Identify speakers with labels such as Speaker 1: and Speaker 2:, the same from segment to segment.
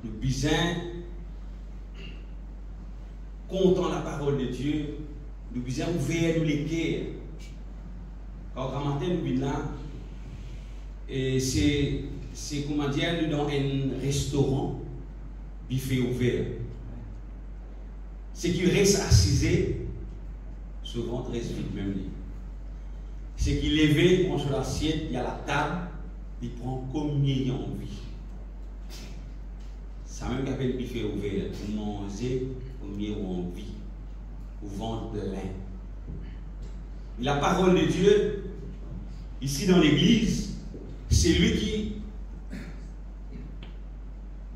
Speaker 1: nous besoin comptant la parole de Dieu, nous besoin ouvrir nous les cœurs. Quand on matin nous venons là, et c'est comment dire, nous dans un restaurant, buffet ouvert. Ce qui reste assisé, souvent très vite même. Ce qui levé, prend sur l'assiette, il y a la table, il prend combien il a envie. Ça même qu'appelle buffet ouvert, pour manger combien il a envie, pour vendre plein. La parole de Dieu, ici dans l'église, c'est lui qui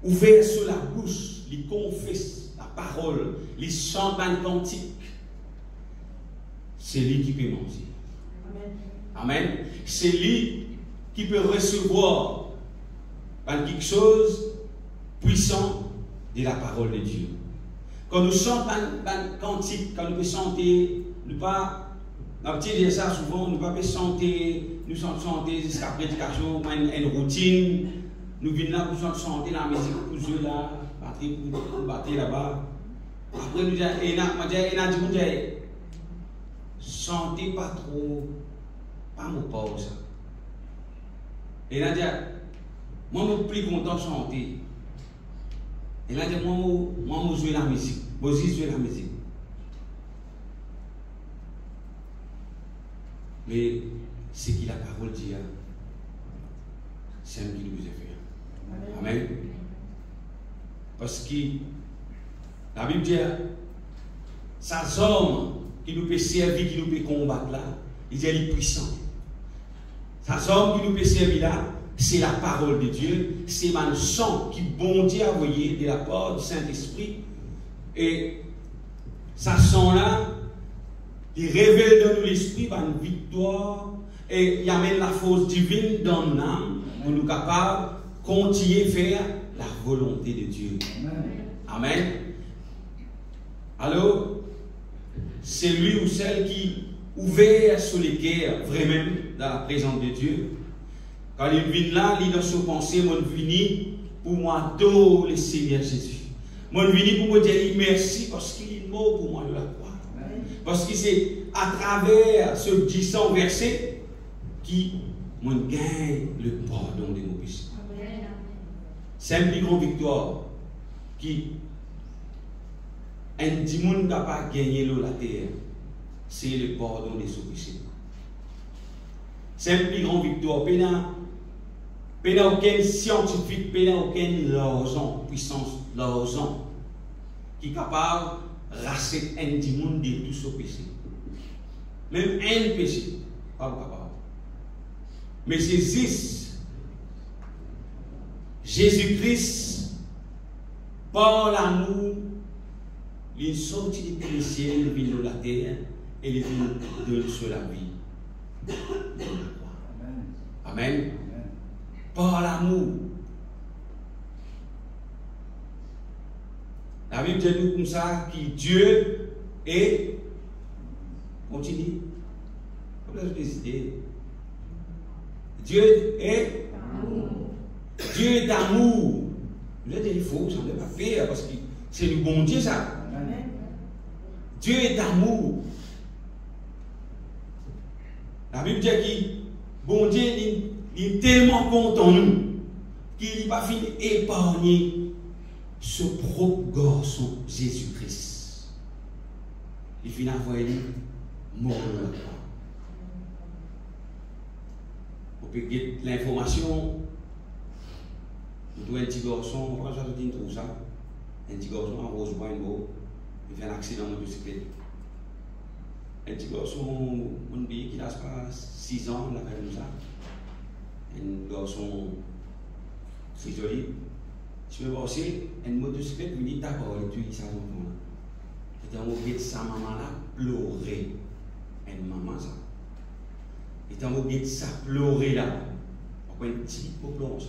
Speaker 1: ouvert sur la bouche, il confesse la parole, il chante un cantique. C'est lui qui peut manger. Amen. C'est lui qui peut recevoir quelque chose puissant de la parole de Dieu. Quand nous chantons un cantique, quand nous pouvons chanter, nous pas, on dit ça souvent, nous ne pouvons pas chanter, nous chanter jusqu'à la prédication, une routine, nous venons là pour chanter la musique pour jouer là, pour battre là-bas. Après nous disons, chantez pas trop, pas mon pause. Et là, moi, je suis plus content de chanter. Et là, moi, je joue la musique. Moi aussi, je joue la musique. Mais ce que la parole dit, c'est un qui nous a fait. Amen. Parce que la Bible dit, ces hommes qui nous peuvent servir, qui nous peuvent combattre là, il dit, il est puissant. Ces hommes qui nous peuvent servir là, c'est la parole de Dieu, c'est un sang qui bon Dieu a envoyé de la part du Saint-Esprit. Et ça sang là, il révèle dans nous l'esprit par une victoire et il amène la force divine dans nos âmes pour nous capables de continuer à faire la volonté de Dieu. Amen. Alors, c'est lui ou celle qui ouvert sur les cœurs vraiment dans la présence de Dieu. Quand il vient là, il dans son pensée, moi venu pour moi adorer le Seigneur Jésus. Moi venu pour me dire merci parce qu'il est mort pour moi de la croix. Parce que c'est à travers ce 10 verset qui moi gagne le pardon de nos péchés. C'est une plus grande victoire qui un monde n'a pas gagné l'eau la terre. C'est le pardon de nos péchés. C'est une plus grande victoire. Il n'y a aucun scientifique, il n'y a aucun l'argent, puissance, l'argent, qui est capable de raser un monde de tout ce péché. Même un péché, pas capable. Mais c'est Jésus-Christ, par l'amour, il est sorti du ciel, il vient de la terre, et il vient de sur la vie. Amen. Par l'amour. La Bible dit nous comme ça que Dieu est. Continue. Comment je décidé? Dieu est amour. Dieu est d'amour. Vous êtes il faut, ça ne peut pas faire parce que c'est le bon Dieu ça. Dieu est d'amour. La Bible dit que bon Dieu il est tellement content de nous qu'il n'a pas fini d'épargner ce propre garçon Jésus-Christ. Il finit d'envoyer mort de la croix. On peut get l'information. On doit un petit garçon, on va faire tout ça. Un petit garçon en rose bois, il fait un accident de motocyclette. Un petit garçon, mon pays qui n'a pas 6 ans, il a fait comme ça. Un garçon très joli. Je peux passer, une motocyclette, il dit d'accord, il tue ça. Et on voit sa maman là pleurer. Une maman ça. Et on voit ça pleurer là. On voit un petit peu pleurer ça.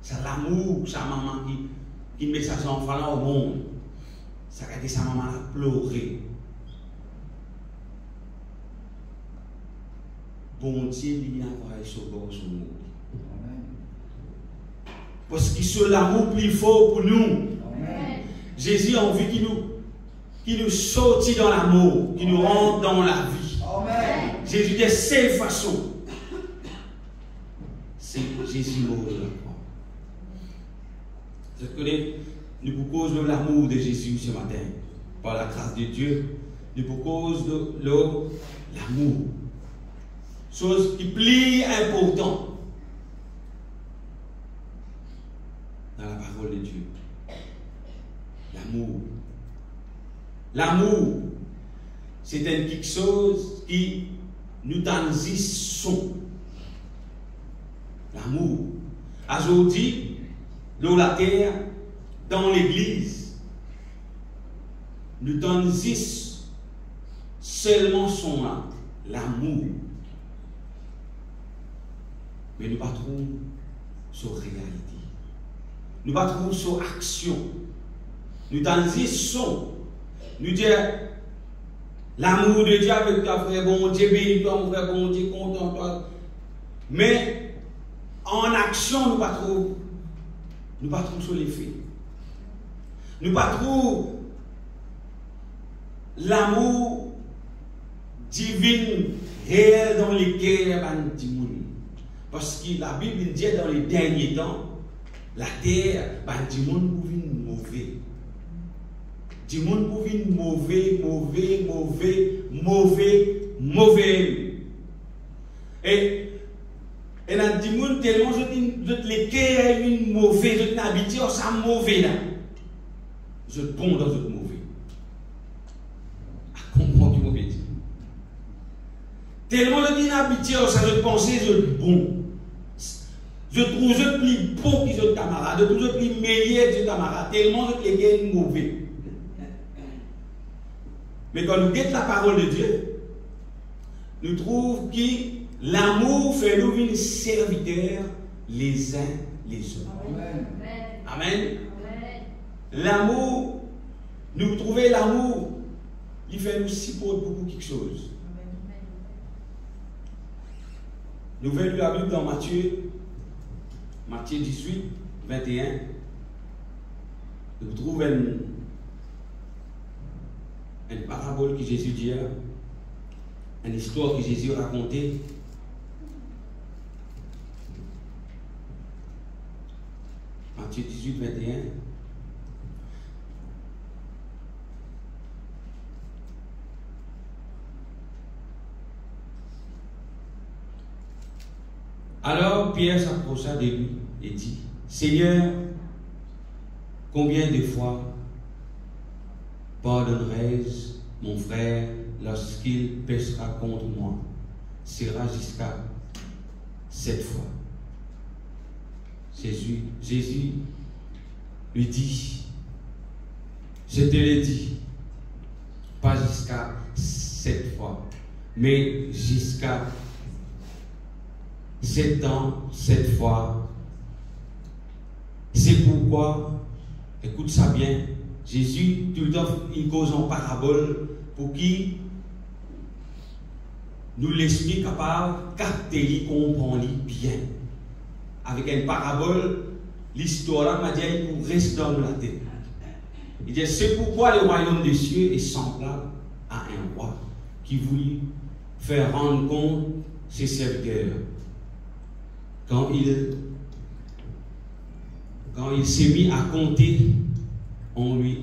Speaker 1: C'est l'amour, sa maman qui met sa enfant là au monde. Ça a dit sa maman là pleurer. Bon Dieu, il a envoyé ce garçon. Parce que c'est l'amour plus fort pour nous.
Speaker 2: Amen.
Speaker 1: Jésus a envie qu'il nous sortit dans l'amour, qu'il nous rentre dans la vie.
Speaker 2: Amen.
Speaker 1: Jésus de cette façon. C'est Jésus mort de la croix. Vous connaissez, nous pour cause de l'amour de Jésus ce matin, par la grâce de Dieu, nous pour cause de l'amour. Chose qui est plus importante dans la parole de Dieu. L'amour. L'amour, c'est quelque chose qui nous transissons. L'amour. Aujourd'hui, dans la terre, dans l'église, nous transissons seulement son acte, l'amour. Mais nous ne pas trop sur réalité. Nous ne pas trop sur action. Nous transissons. Nous disons l'amour de Dieu avec ta frère, bon Dieu, bénis toi, mon frère, bon Dieu, content toi. Mais en action, nous ne pas trop sur les faits. Nous ne pas trop l'amour divin réel dans les cœurs du monde. Parce que la Bible dit dans les derniers temps, la terre, du monde pour venir mauvais. Du monde pour venir mauvais. Et dans du monde tellement les cœurs sont mauvais, je habitué à ça mauvais là. Je tombe dans ce mauvais. Comprends ce que je dis. Tellement je suis habitué à ça, je pensais je bon. Je trouve je plus bon que les camarades, je trouve je plus meilleur que les camarades, tellement je les mauvais. Mais quand nous guettons la parole de Dieu, nous trouvons que l'amour fait nous venir serviteurs les uns les autres. Amen. Amen. L'amour, nous trouvons l'amour, il fait nous supporter beaucoup quelque chose. Nous venons la Bible dans Matthieu 18, 21. Nous trouvons une parabole que Jésus dit, une histoire que Jésus racontait. Matthieu 18, 21. Alors Pierre s'approcha de lui et dit, Seigneur, combien de fois pardonnerai-je mon frère lorsqu'il péchera contre moi? Sera jusqu'à 7 fois. Jésus lui dit, je te l'ai dit, pas jusqu'à 7 fois, mais jusqu'à 7 ans, 7 fois. C'est pourquoi, écoute ça bien, Jésus, tout le temps, il cause en parabole pour qui nous l'esprit capable de capter, comprendre bien. Avec une parabole, l'histoire là m'a dit pour rester dans la tête. Il dit, c'est pourquoi le royaume des cieux est semblable à un roi qui voulut faire rendre compte ses serviteurs. Quand il s'est mis à compter, on lui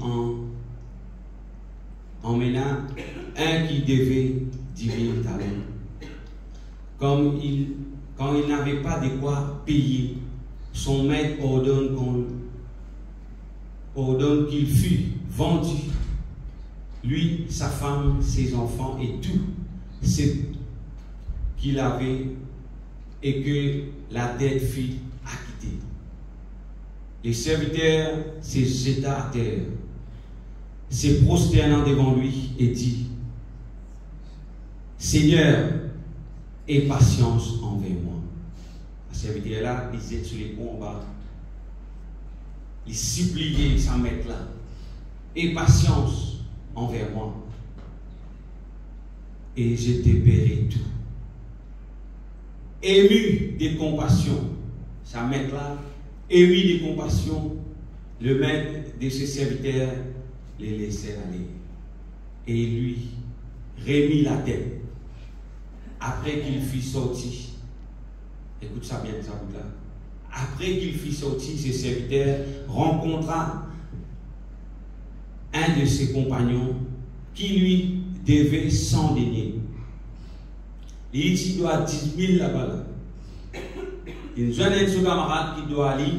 Speaker 1: emmena un qui devait 10 000 talents. Quand il n'avait pas de quoi payer, son maître ordonne qu'il fût vendu, lui, sa femme, ses enfants et tout ce qu'il avait, et que la dette fut acquittée. Les serviteurs se jeta à terre, se prosternant devant lui et dit, Seigneur, aie patience envers moi. Le serviteur là, il était sur les ponts en bas. Il suppliait sa maître là, aie patience envers moi. Et je te paierai tout. Ému de compassion, sa maître là, et oui de compassion, le maître de ses serviteurs les laissait aller. Et lui remit la tête après qu'il fut sorti. Écoute ça bien, ça là. Après qu'il fut sorti, ses serviteurs rencontra un de ses compagnons qui lui devait 100 deniers. Il dit qu'il doit 10 000 là-bas. Là. Il nous a un de ses camarades qui doit aller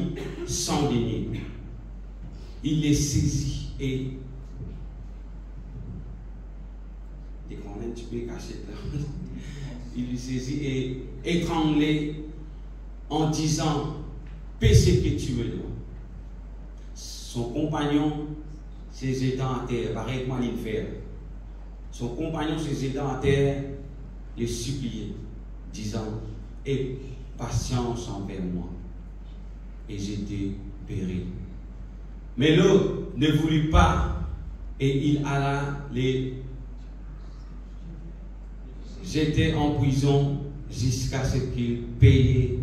Speaker 1: 100 deniers. Il les saisit et un petit peu caché là. Il lui saisit et étranglé en disant paie ce que tu me dois. Son compagnon, ses étant à terre, pareil que il fait. Son compagnon, ses étant à terre, le suppliait, disant aie patience envers moi, et je te paierai. Mais l'autre ne voulut pas, et il alla les jeter en prison jusqu'à ce qu'il payait,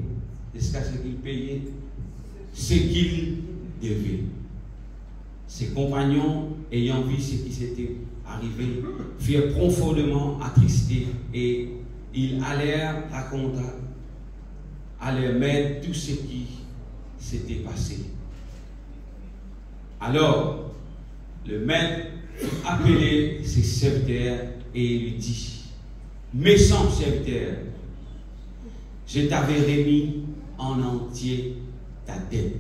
Speaker 1: ce qu'il devait. Ses compagnons, ayant vu ce qui s'était arrivé, furent profondément attristés et ils allèrent raconter à leur maître tout ce qui s'était passé. Alors, le maître appelait ses serviteurs et lui dit: méchant serviteur, je t'avais remis en entier ta dette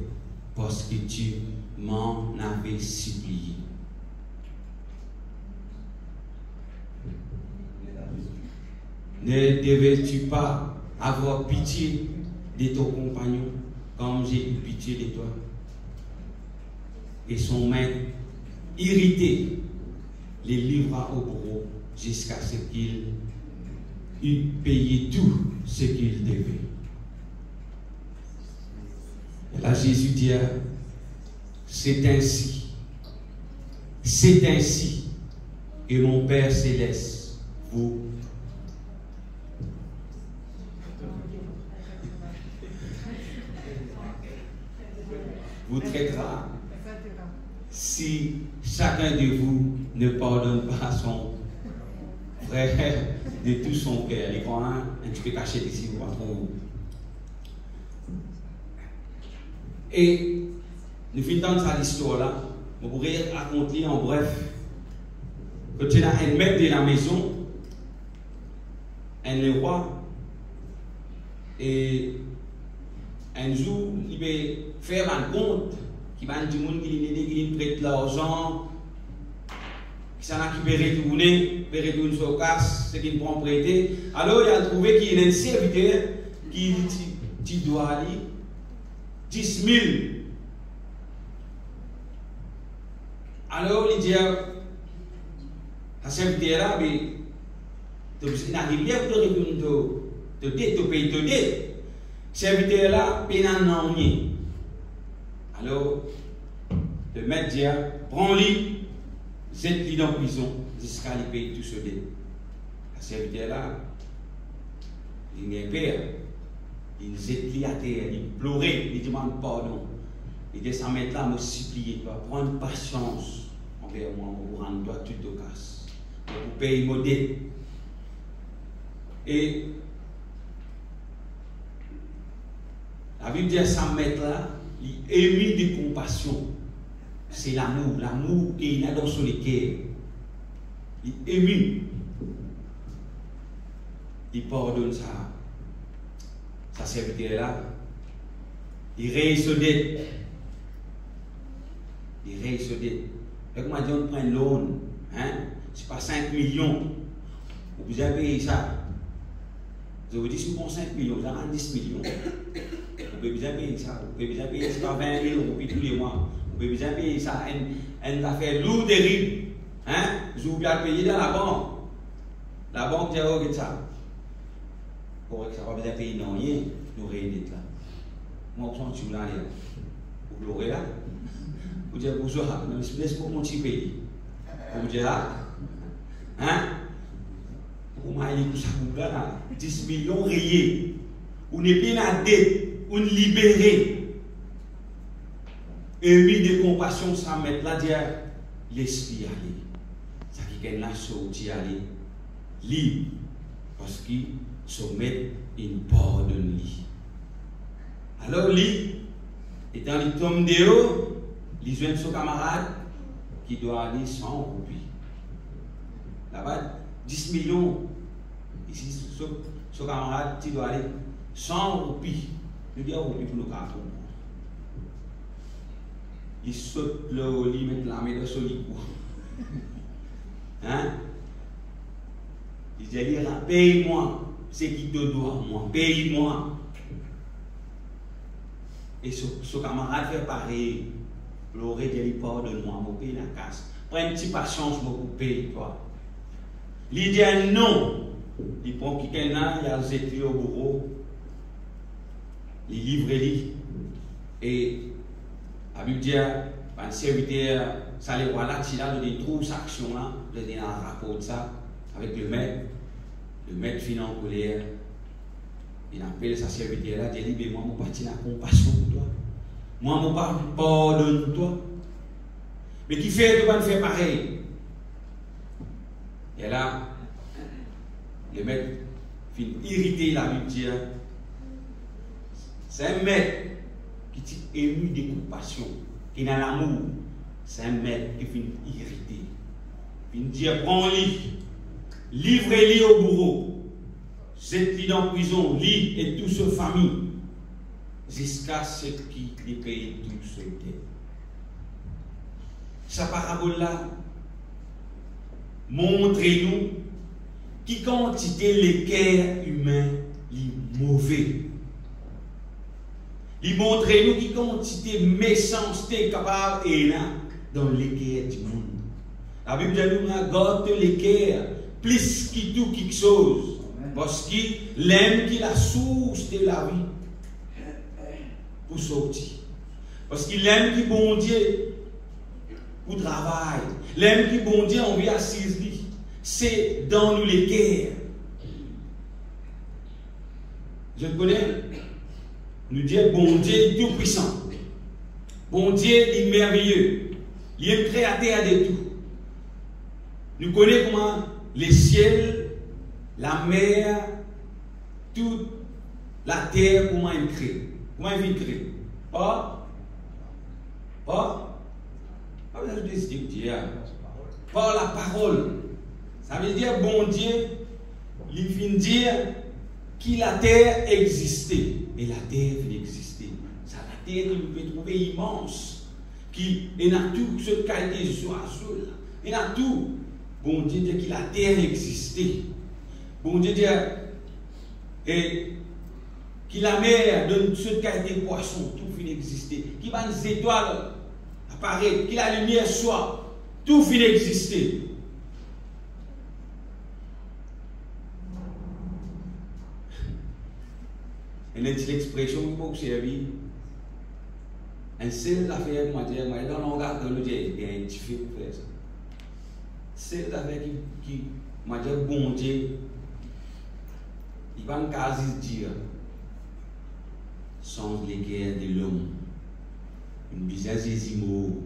Speaker 1: parce que tu m'en avais supplié. Ne devais-tu pas avoir pitié de ton compagnon comme j'ai eu pitié de toi? Et son maître, irrité, les livra au bourreau jusqu'à ce qu'il eût payé tout ce qu'il devait. Et là, Jésus dit: c'est ainsi que mon Père céleste vous traitera si chacun de vous ne pardonne pas son frère de tout son cœur. Les grands, un petit peu caché ici, pas trop. Et nous finissons cette histoire-là. On pourrait raconter en bref que tu as un maître de la maison, un roi, et un jour, il va faire un compte qui va dire qui prête l'argent, qui s'en a qui peut retourner sur casse, ce qu'il prend prêter. Alors il a trouvé qu'il y a un serviteur qui doit aller 10 000. Alors il dit à serviteur là, mais tu n'arrives pas à retourner te payer te dette. Serviteur là, paye un rien. Alors, le maître dit: prends-lui, jette-lui dans la prison jusqu'à lui payer tout ce dette. Le serviteur là, il est père, il jette-lui à terre, il pleurait, il demande pardon. Il dit: ça maître là, me supplier, toi, prendre patience envers moi, pour rendre toi toute ta casse, pour payer mon dette. Et la Bible dit: ça maître là, il émet de compassion. C'est l'amour qu'il a dans son cœur. Il émet. Il pardonne sa serviteur là. Il raye ce dette. Et comme on dit, on prend l'eau, hein? C'est pas 5 millions. Vous avez payé ça. Je vous dis, si vous prenez 5 millions, vous avez 10 millions. Vous pouvez bien payer ça. Vous pouvez bien payer ça 20 000 euros tous les mois. Vous pouvez bien payer ça. Elle a fait lourd terrible. Hein? Je vous bien payer dans la banque. La banque dit: oh, ça. Pour que ça va bien payer, non, rien. Nous réunissons là. Moi, je suis là. Vous l'aurez là. Vous dites: bonjour, laisse-moi mon petit pays. Vous dites: hein? Vous m'avez dit que ça vous là. 10 millions rayés. Vous n'êtes pas la dette. On libéré. émis de compassion, ça met là, dire l'esprit aller. Ça qui est là, sorti aller, libre. Parce qu'il se met une pardonne. Alors, lui, étant les tombes de haut, il joint son camarade qui doit aller 100 roupies. Là-bas, 10 millions. Ici, son camarade qui doit aller 100 roupies. Je dis roupies pour nous cartons. Il saute le haut lit, met la main sur le lit. Hein? Il dit, paye-moi ce qui te doit, moi, paye-moi. Et ce camarade fait pareil. L'aurait dit, pardonne-moi, je paye la casse. Prends une petite patience, je vais payer, toi. Il dit non. Il prend quelqu'un, il a jeté au bureau. Il livre lui. Et la Bible dit, un serviteur, ça les voilà, il a donné trop cette action-là, il a donné un rapport de ça avec le maître. Le maître finit en colère. Il appelle sa serviteur là, il dit, moi, je parti la compassion pour toi. Moi, je pardonne toi. Mais qui fait de pas faire pareil? Et là, le maître finit irrité, la Bible dit, c'est un maître qui est ému de compassion, qui a l'amour. C'est un maître qui finit irrité. Il dit, prends-le, livrez-le au bourreau. Jette-le dans la prison, lui et toute sa famille, jusqu'à ce qu'il ait payé tout ce dette. Sa parabole-là montre-nous qui quantité les cœurs humains est mauvais. Il montre-nous qui quantité de méchanceté capable et là dans les cœurs du monde. La Bible dit nous garde les cœurs plus que tout quelque chose. Parce qu'il aime qui la source de la vie pour sortir. Parce qu'il aime qui bon Dieu pour travail. L'aime qui bon Dieu on vit assise lui. C'est dans nous les cœurs. Je connais. Nous disons bon Dieu tout puissant. Bon Dieu est merveilleux. Il est créateur de tout. Nous connaissons comment les ciels, la mer, toute la terre, comment il crée. Comment il crée? Par la parole. Ça veut dire, bon Dieu, il vient dire que la terre existait. Et la terre vient exister. Ça, la terre, nous pouvons trouver immense. Il y a tout ce qualité de oiseaux. Il y a tout. Bon Dieu dit que la terre existait. Bon Dieu dit et que la mer donne ce qualité de poisson, tout finit exister. Qu'il va les étoiles apparaître, que la lumière soit, tout finit exister. Et l'expression qui m'a observé, un seul affaire, moi, dans le regard de l'autre, il y a un petit fait pour faire ça. C'est affaire qui m'a dit, bon Dieu, il va me quasi dire, sans les guerres de l'homme, une bizarre des mots.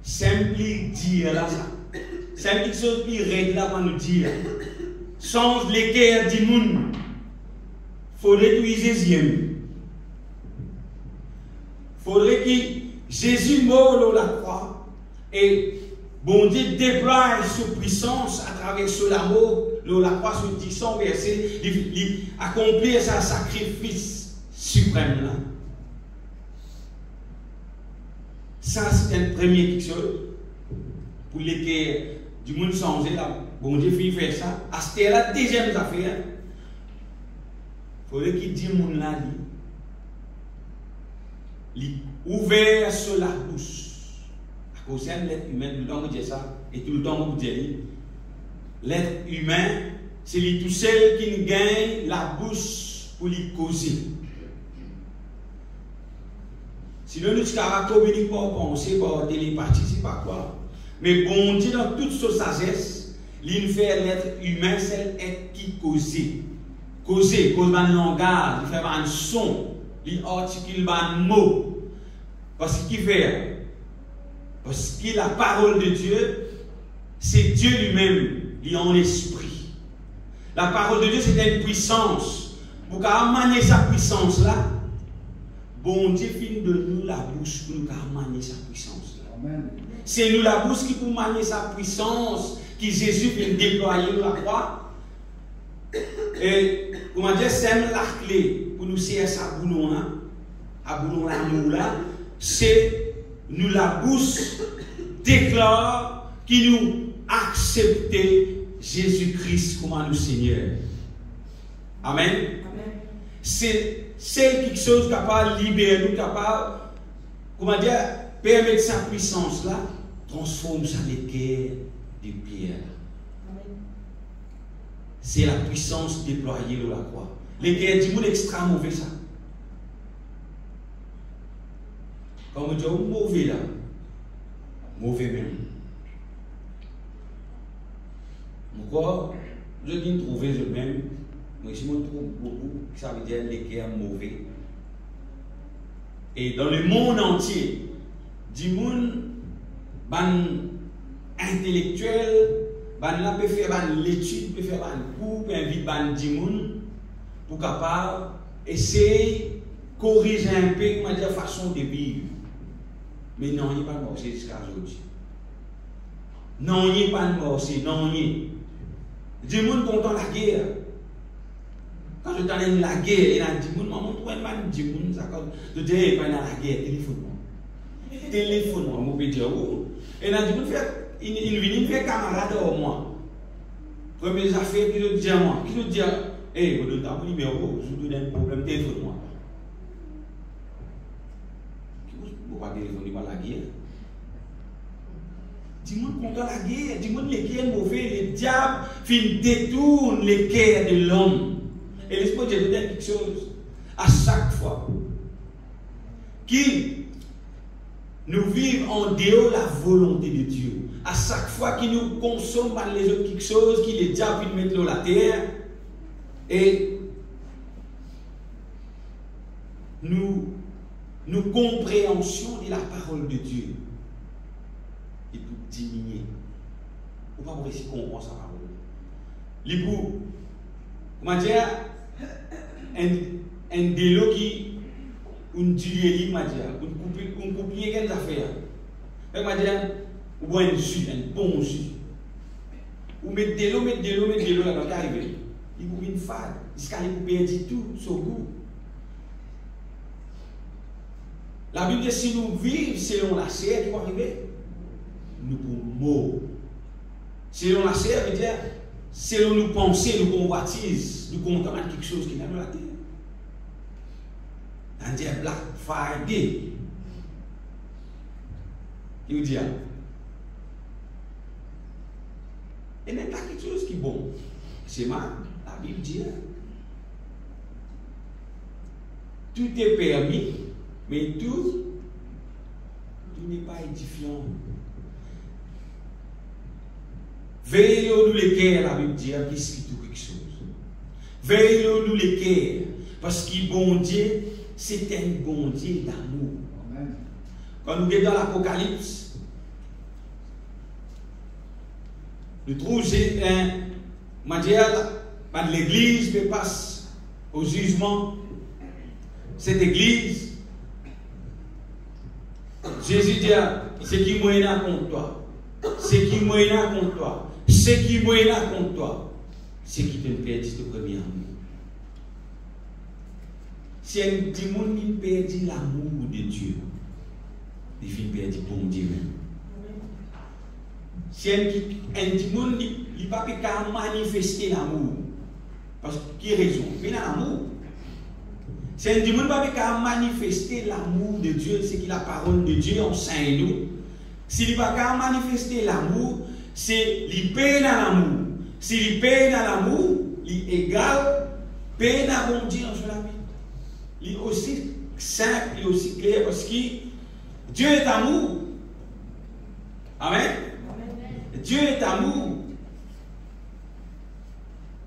Speaker 1: Simple dire là, ça. Simple chose qui règle là pour nous dire, sans les guerres du monde. Faudrait que Jésus faudrait que Jésus meure sur la croix et bon Dieu déploie sa puissance à travers ce l'amour, la croix sur 10 versets, il accomplit sa sacrifice suprême là. Ça c'est une première chose pour lesquels du monde changé là. Bon Dieu finit faire ça. À c'était la deuxième affaire. Il faudrait qu'il dise mon là, il ouvert sur la bouche. À cause de l'être humain, tout le temps vous dites ça, et tout le temps vous dites, l'être humain, c'est lui tout seul qui gagne la bouche pour lui causer. Sinon, nous ne communiquons pas penser, pas télépathie, c'est pas quoi. Mais bon Dieu, dans toute sa sagesse, il fait l'être humain, c'est l'être qui cause. Cause un langage, il fait un son, il articule un mot. Parce qu'il fait. Parce que la parole de Dieu, c'est Dieu lui-même, il est en esprit. La parole de Dieu, c'est une puissance. Pour qu'on manier sa puissance-là, bon Dieu finit de nous la bouche pour nous manier sa puissance-là. C'est nous la bouche qui pour manier sa puissance, qui Jésus vient déployer dans la croix. Et, comment dire, c'est la clé pour nous servir sa boulon-là, à boulon-là, c'est nous la bouche déclare qui nous accepte Jésus-Christ comme notre Seigneur. Amen. Amen. C'est quelque chose capable de libérer nous, capable, comment dire, permettre sa puissance là, transforme ça les guerres de pierre. C'est la puissance déployée de la croix. Les guerres du monde extra mauvais ça. Quand on dit mauvais là, mauvais même. Pourquoi je dis trouver je même, mais je me trouve beaucoup, ça veut dire les guerres mauvais. Et dans le monde entier, du monde intellectuel, là peut faire l'étude, peut faire un cours, peut inviter du monde pour capable essayer de corriger un peu comment dire façon de vivre. Mais non, il n'y a pas de morceau jusqu'à aujourd'hui. Non, il n'y a pas de morceau, non, il n'y a. Du monde content la guerre. Quand je t'en la guerre, il y a du monde, maman, toi, du monde, ça comme. Je dis, il y a la guerre, téléphone-moi. Téléphone-moi, je peux dire, oh. Et là, du monde, il vient faire camarade au moi. Première affaire, qui te dit à moi, qui te dit, hey, vous donnez mon numéro, je vous donne un problème, téléphone-moi. Vous ne pouvez pas téléphoner par la guerre. Dis-moi contre la guerre, dis-moi les guerres mauvais, les diables détournent les guerres de l'homme. Et l'Esprit de Dieu dit quelque chose. À chaque fois que nous vivons en dehors de la volonté de Dieu, à chaque fois que nous consommons les autres quelque chose, que les diables mettent dans la terre, et nous compréhensions de la parole de Dieu. Et pour diminuer. Ou pas pour essayer de comprendre sa parole. Les pour, comment dire, un délo qui, une dualité, comment dire, une coupille qu'elle a fait. Comment dire, ou boire un jus, un bon jus. Ou mettre de l'eau là, quand arrive. Il vous une fade, jusqu'à il vous perdre tout, son goût. La Bible dit si nous vivons selon la chair, qui va arriver? Nous pouvons mourir. Selon la chair, veut dire, selon nos pensées, nos convoitises, nous contemplons quelque chose qui n'est pas la terre. On dit Black Friday. Il vous dit, et n'est pas quelque chose qui est bon. C'est mal, la Bible dit. Tout est permis, mais tout n'est pas édifiant. Veillez-nous les cœurs, la Bible dit, qu'est-ce qui tout quelque chose. Veillez-nous les cœurs, parce que bon Dieu, c'est un bon Dieu d'amour. Quand nous sommes dans l'Apocalypse, nous trouvons un l'église qui passe au jugement. Cette église, Jésus dit, c'est qui moyen contre toi, c'est qui moyen contre toi, c'est qui moyen contre toi, c'est qui te perdit le premier amour. Si un démon qui perdit l'amour de Dieu, il finit perdre bon Dieu même. Si un démon qui ne peut pas manifester l'amour, parce qu'il a raison, il a l'amour. Si un démon ne peut pas manifester l'amour de Dieu, c'est que la parole de Dieu enseigne nous. S'il ne peut pas manifester l'amour, c'est qu'il paye dans l'amour. S'il paye dans l'amour, il est égal, paye dans bon Dieu dans la vie. Il est aussi simple, il est aussi clair, parce que Dieu est amour. Amen. Dieu est amour.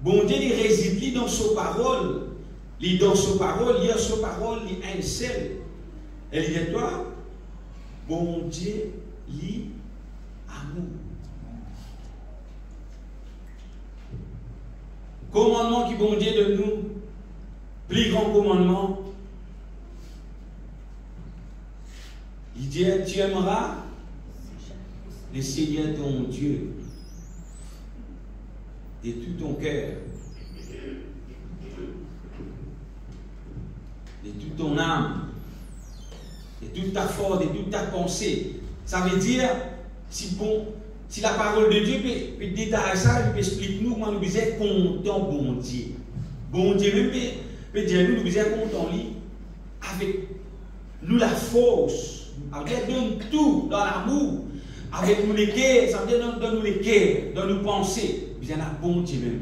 Speaker 1: Bon Dieu, il réside dans sa parole. Il dans sa parole, il y a sa parole, il est un seul. Elle dit, toi, bon Dieu, lui, amour. Commandement qui bon Dieu de nous, plus grand commandement, il dit, tu aimeras le Seigneur ton Dieu de tout ton cœur, de toute ton âme, de toute ta force, de toute ta pensée. Ça veut dire, si la parole de Dieu peut détailler ça, il peut expliquer nous comment nous sommes contents, bon Dieu. Bon Dieu même peut dire nous sommes contents avec nous la force, avec nous tout dans l'amour, avec nous les cœurs, ça veut dire dans nous les cœurs, dans nos pensées. Vous en avez bon Dieu même.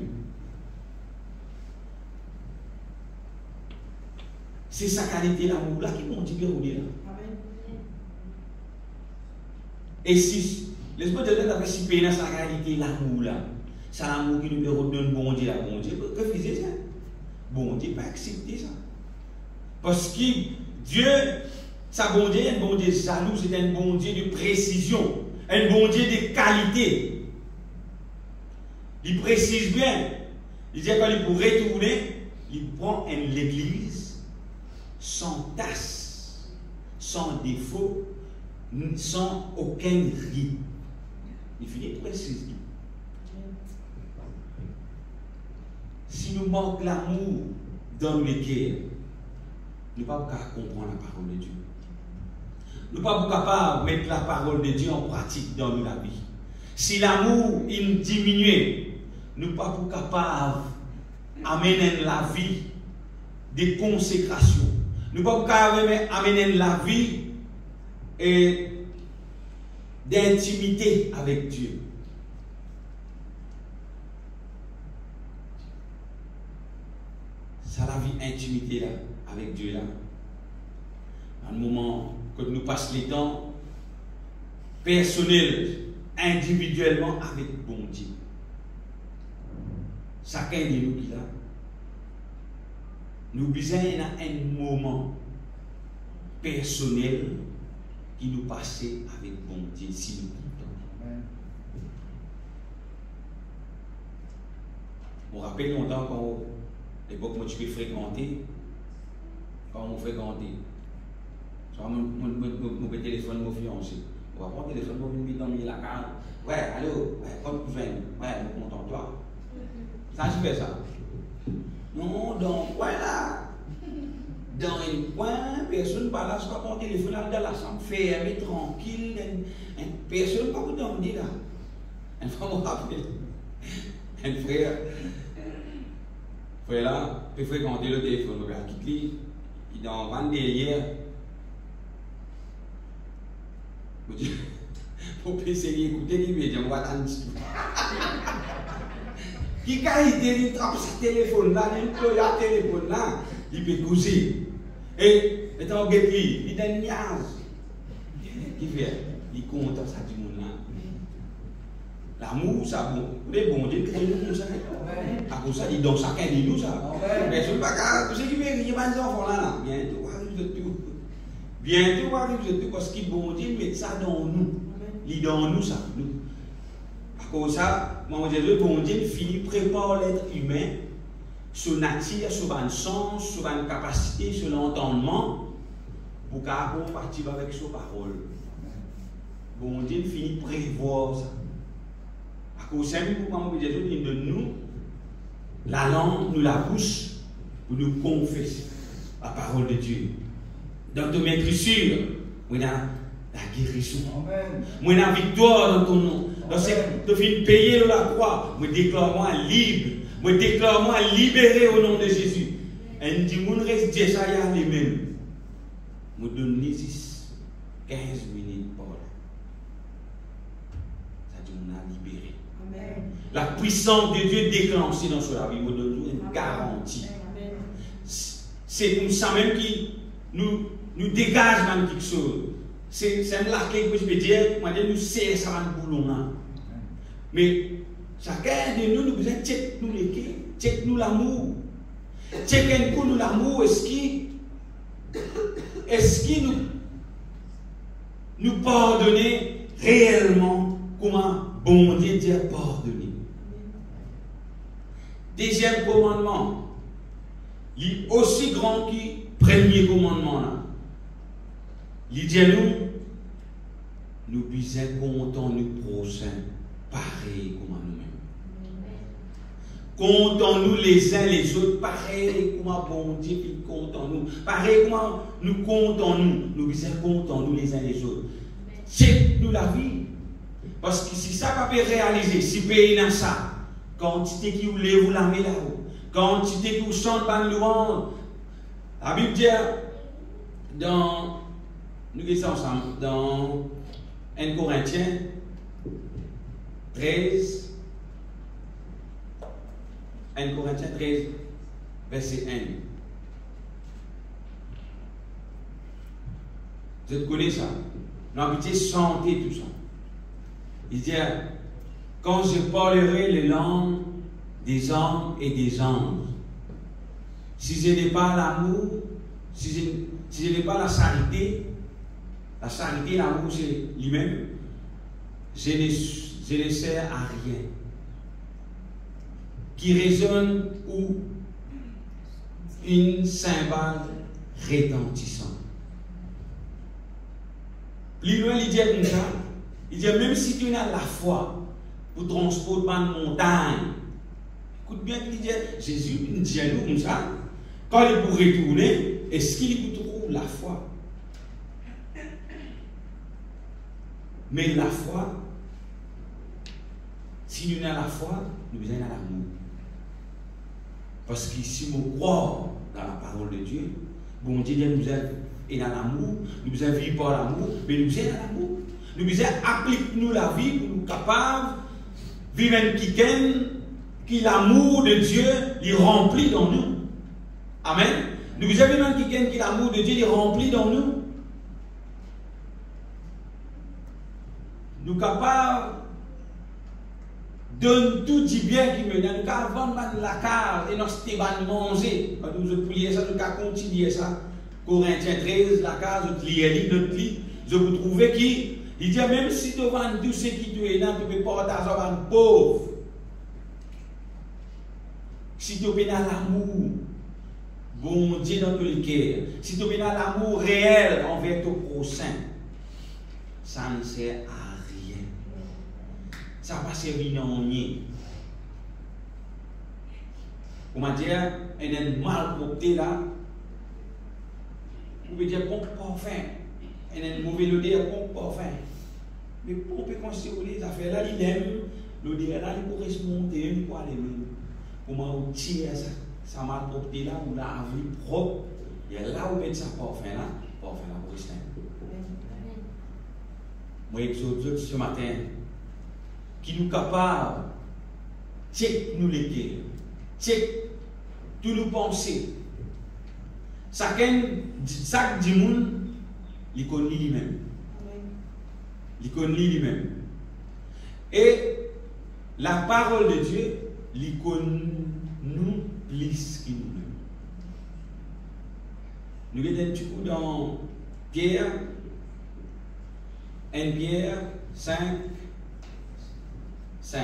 Speaker 1: C'est sa qualité l'amour là qui m'ont dit bien là. Et si l'esprit de Dieu a fait si pénal sa qualité l'amour là, c'est l'amour qui nous redonne bon Dieu là, bon Dieu. Que faisait ça? Bon Dieu pas accepter ça. Parce que Dieu, sa bon Dieu, un bon Dieu jaloux, c'est un bon Dieu de précision, un bon Dieu de qualité. Il précise bien. Il dit quand il pour retourner, il prend l'église sans tasse, sans défaut, sans aucun rite. Il finit de préciser. Si nous manquons l'amour dans les cœurs, nous ne pouvons pas comprendre la parole de Dieu. Nous ne pouvons pas capables de mettre la parole de Dieu en pratique dans la vie. Si l'amour diminue, nous ne sommes pas capables d'amener la vie de consécration. Nous ne sommes pas capables d'amener la vie d'intimité avec Dieu. C'est la vie intimité là, avec Dieu là. Dans le moment que nous passons les temps personnel, individuellement avec bon Dieu. Chacun de nous qui là, nous besoin un moment personnel qui nous passe avec bon Dieu si nous comptons. Je me rappelle longtemps quand l'époque où tu peux fréquenter, quand on fréquentait, mon téléphone, mon fiancé. On va prendre le téléphone, on va dans la carte. Ouais, allô, comme tu viens, ouais, nous comptons toi. Ça, je fais ça. Non, donc, voilà. Dans un coin, personne ne parle là, je prends mon téléphone dans la chambre fermée, tranquille. Personne ne parle dans le là. Un frère me rappelle. Un frère. Frère là, peut fréquenter le téléphone, regarde, qui est dans 20 derrière. Pour essayer d'écouter, il me dit, on va attendre. Qui il trappe ce téléphone là, il peut le téléphone là, il peut causer. Et étant guéri, il donne une niaise. Qui fait? Il compte ça du monde là. L'amour, ça bon. Mais bon Dieu crée nous comme ça. À cause ça, il donne chacun de nous ça. Mais je ne sais pas car, tout ce qui veut dire, il y a des enfants là. Bientôt arrive de tout. Bientôt arrive de tout parce qu'il bon Dieu met ça dans nous. Il dans nous ça. À cause ça, mon Jésus, bon Dieu finit prépare l'être humain, sur nature, sur un sens, sur une capacité, sur l'entendement, pour qu'on partir avec sa parole. Bon Dieu finit prévoir ça. À cause ça, mon Jésus dit de nous, la langue, nous la bouche, pour nous confesser la parole de Dieu. Dans ton écriture, on a la guérison. On a la victoire dans ton nom. Lorsque tu finis payer la croix, je déclare-moi libre. Je déclare-moi libéré au nom de Jésus. Et dit, mon reste déjà les mêmes. Je donne 10, 15 minutes pour là. Ça dit, on a libéré. Amen. La puissance de Dieu déclenchée dans sa vie, je donne une garantie. C'est comme ça même qui nous dégage même quelque chose. C'est là que je peux dire, nous serre ça dans le boulot. Mais chacun de nous, nous besoin de check nous les cœurs, check nous l'amour. Check un coup nous l'amour, est-ce qu'il nous nous pardonner réellement comment bon Dieu dit pardonner. Deuxième commandement, il est aussi grand que le premier commandement là. Il dit nous puissions compter nous prochains pareil comme nous-mêmes. Comptons-nous les uns les autres, pareil comme bon Dieu qui comptons-nous. Pareil comme nous comptons-nous. Nous puissions comptons-nous les uns les autres. C'est nous la vie. Parce que si ça ne peut pas réaliser, si pays dans ça, quand tu qui vous lève, vous la mettez là-haut. Quand tu qui vous chante par louange, la Bible dit dans, nous lisons ensemble, dans 1 Corinthiens 13, 1 Corinthiens 13, verset 1. Vous connaissez ça? L'habitude chanter tout ça. Il dit, quand je parlerai les langues des hommes et des anges, si je n'ai pas l'amour, si je n'ai pas la charité, l'amour c'est lui-même, je ne sers à rien. Qui résonne ou une cymbale retentissante. Plus loin, il dit comme ça, il dit même si tu as la foi pour transporter une montagne, écoute bien, il dit Jésus nous dit à nous comme ça, quand il pour retourner, est-ce qu'il trouve la foi? Mais la foi, si nous avons la foi, nous avons l'amour. Parce que si nous croyons dans la parole de Dieu, bon Dieu nous est dans l'amour, nous avons vécu par l'amour, mais nous sommes dans l'amour. Nous appliquons la vie pour nous capables de vivre un week-end qui l'amour de Dieu les remplit dans nous. Amen. Nous avons un week-end qui l'amour de Dieu les remplit dans nous. Nous sommes capables donne tout du bien qui me donne. Nous avons la carte et nous avons manger. Nous avons plié ça, nous avons continué ça. Corinthiens 13, la carte, nous avons notre lit. Je vous trouvez qui, il dit même si tu vends tout ce qui tu es là, tu peux partager avec un pauvre. Si tu as l'amour, bon Dieu dans tous les cœurs, si tu as l'amour réel envers ton prochain, ça ne sert à rien. Ça va pas servir à rien. Comment dire, il y a un mal porté là. Vous pouvez dire pompe parfum. Il y a une mauvaise odeur, pompe parfum. Mais pour qu'on considérer les affaires là, il aime l'odeur là, il correspond il pour aller même. Comment on tire ça mal porté là, ou la vie propre. Il y a là où on met ça parfum là pour rester. Moi, je ce matin, qui nous capable, check nous les cœurs, check tous nos pensées. Chaque monde, il connaît lui-même. Il connaît lui-même. Et la parole de Dieu, il connaît nous plus que nous-mêmes. Nous regardons un petit coup dans Pierre, 1 Pierre 5, 5.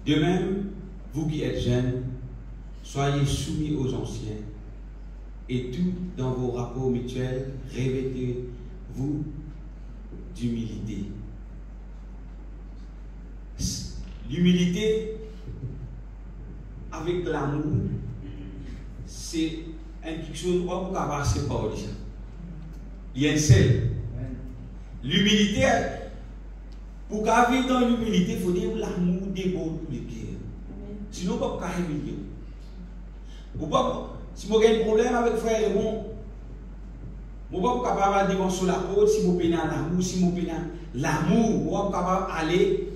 Speaker 1: De même, vous qui êtes jeunes, soyez soumis aux anciens, et tout dans vos rapports mutuels, revêtez-vous d'humilité. L'humilité avec l'amour, c'est quelque chose qu'on ne peut pas passer par ça. Il y a un seul. L'humilité, pour vivre dans l'humilité, il faut dire l'amour déborde tous les cœurs. Sinon, on ne peut pas humilier. Si vous avez un problème avec frère et bon, vous ne pouvez pas capable de dire sur la côte si vous avez l'amour, si vous avez l'amour, vous ne pouvez pas aller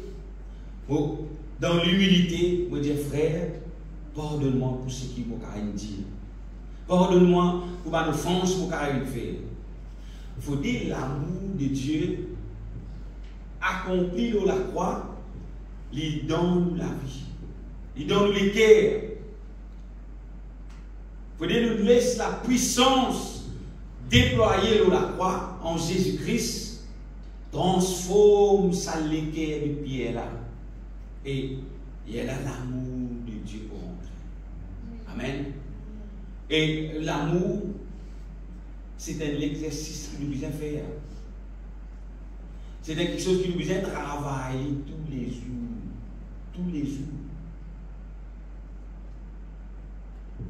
Speaker 1: dans l'humilité, vous dire frère, pardonne-moi pour ce qui vous a dit. Pardonne-moi pour ma offense, pour carrément faire. Il faut dire l'amour de Dieu accompli dans la croix, il donne la vie. Il donne le cœur. Il faut dire nous laisse la puissance déployée dans la croix en Jésus-Christ, transforme sa cœur de pierre là. Et il y a l'amour de Dieu pour rentrer. Amen. Et l'amour, c'est un exercice que nous devons faire. C'est quelque chose que nous devons travailler tous les jours. Tous les jours.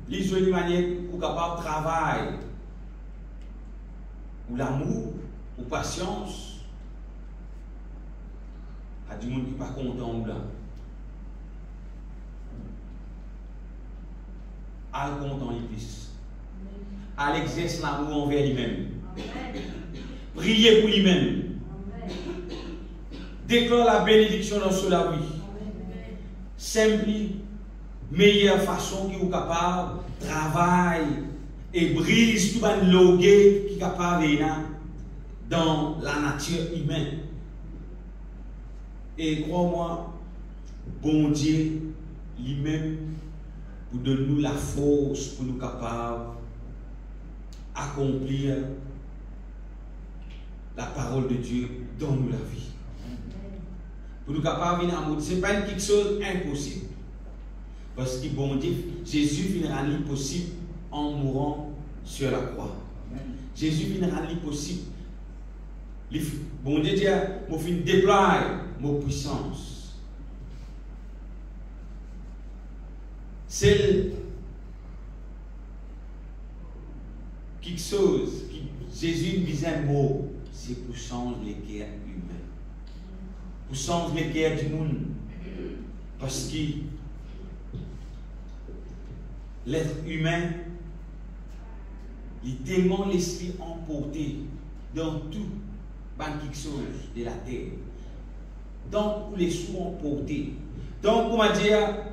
Speaker 1: Les jours de manière pour capable de travailler. Ou l'amour, ou patience. Il y a du monde qui n'est pas content ou là. À content l'Église. À l'exercer l'amour envers lui-même. Prier pour lui-même. Déclare la bénédiction dans cela, oui. Simple, meilleure façon qui est capable, travail et brise tout le loguet qui est capable dans la nature humaine. Et crois-moi, bon Dieu lui-même pour donner nous la force pour nous capables d'accomplir la parole de Dieu dans nous la vie. Pour nous capables de venir ce n'est pas quelque chose d'impossible. Parce que bon Dieu, Jésus viendra l'impossible en mourant sur la croix. Jésus viendra l'impossible. Bon Dieu dit, je vais déployer ma puissance. C'est quelque chose que Jésus disait un mot, c'est pour changer les cœurs humains. Pour changer les cœurs du monde. Parce que l'être humain, il est tellement l'esprit emporté dans tout, quelque chose de la terre. Donc, les sous emportés. Donc, comment dire,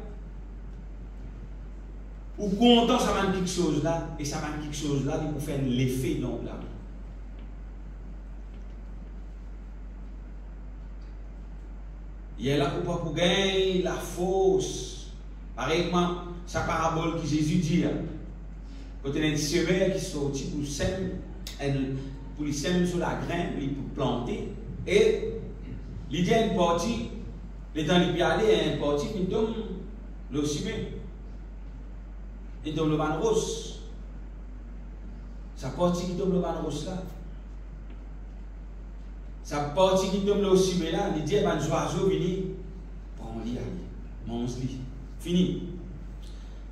Speaker 1: ou content, ça va quelque chose là, et ça va quelque chose là, il faut faire l'effet dans la vie. Il y a là pour gagner la force. Pareillement, sa parabole que Jésus dit, quand il y a un semeur qui sortit pour les semer sur la graine, pour planter, et il dit à une partie, les temps il peut aller à une partie, il donne le semer. Il donne le ban rose. Sa partie qui donne le ban rose là. Sa partie qui donne le semer là, il dit à un oiseau, vini, prends-lui, mange-lui. Fini.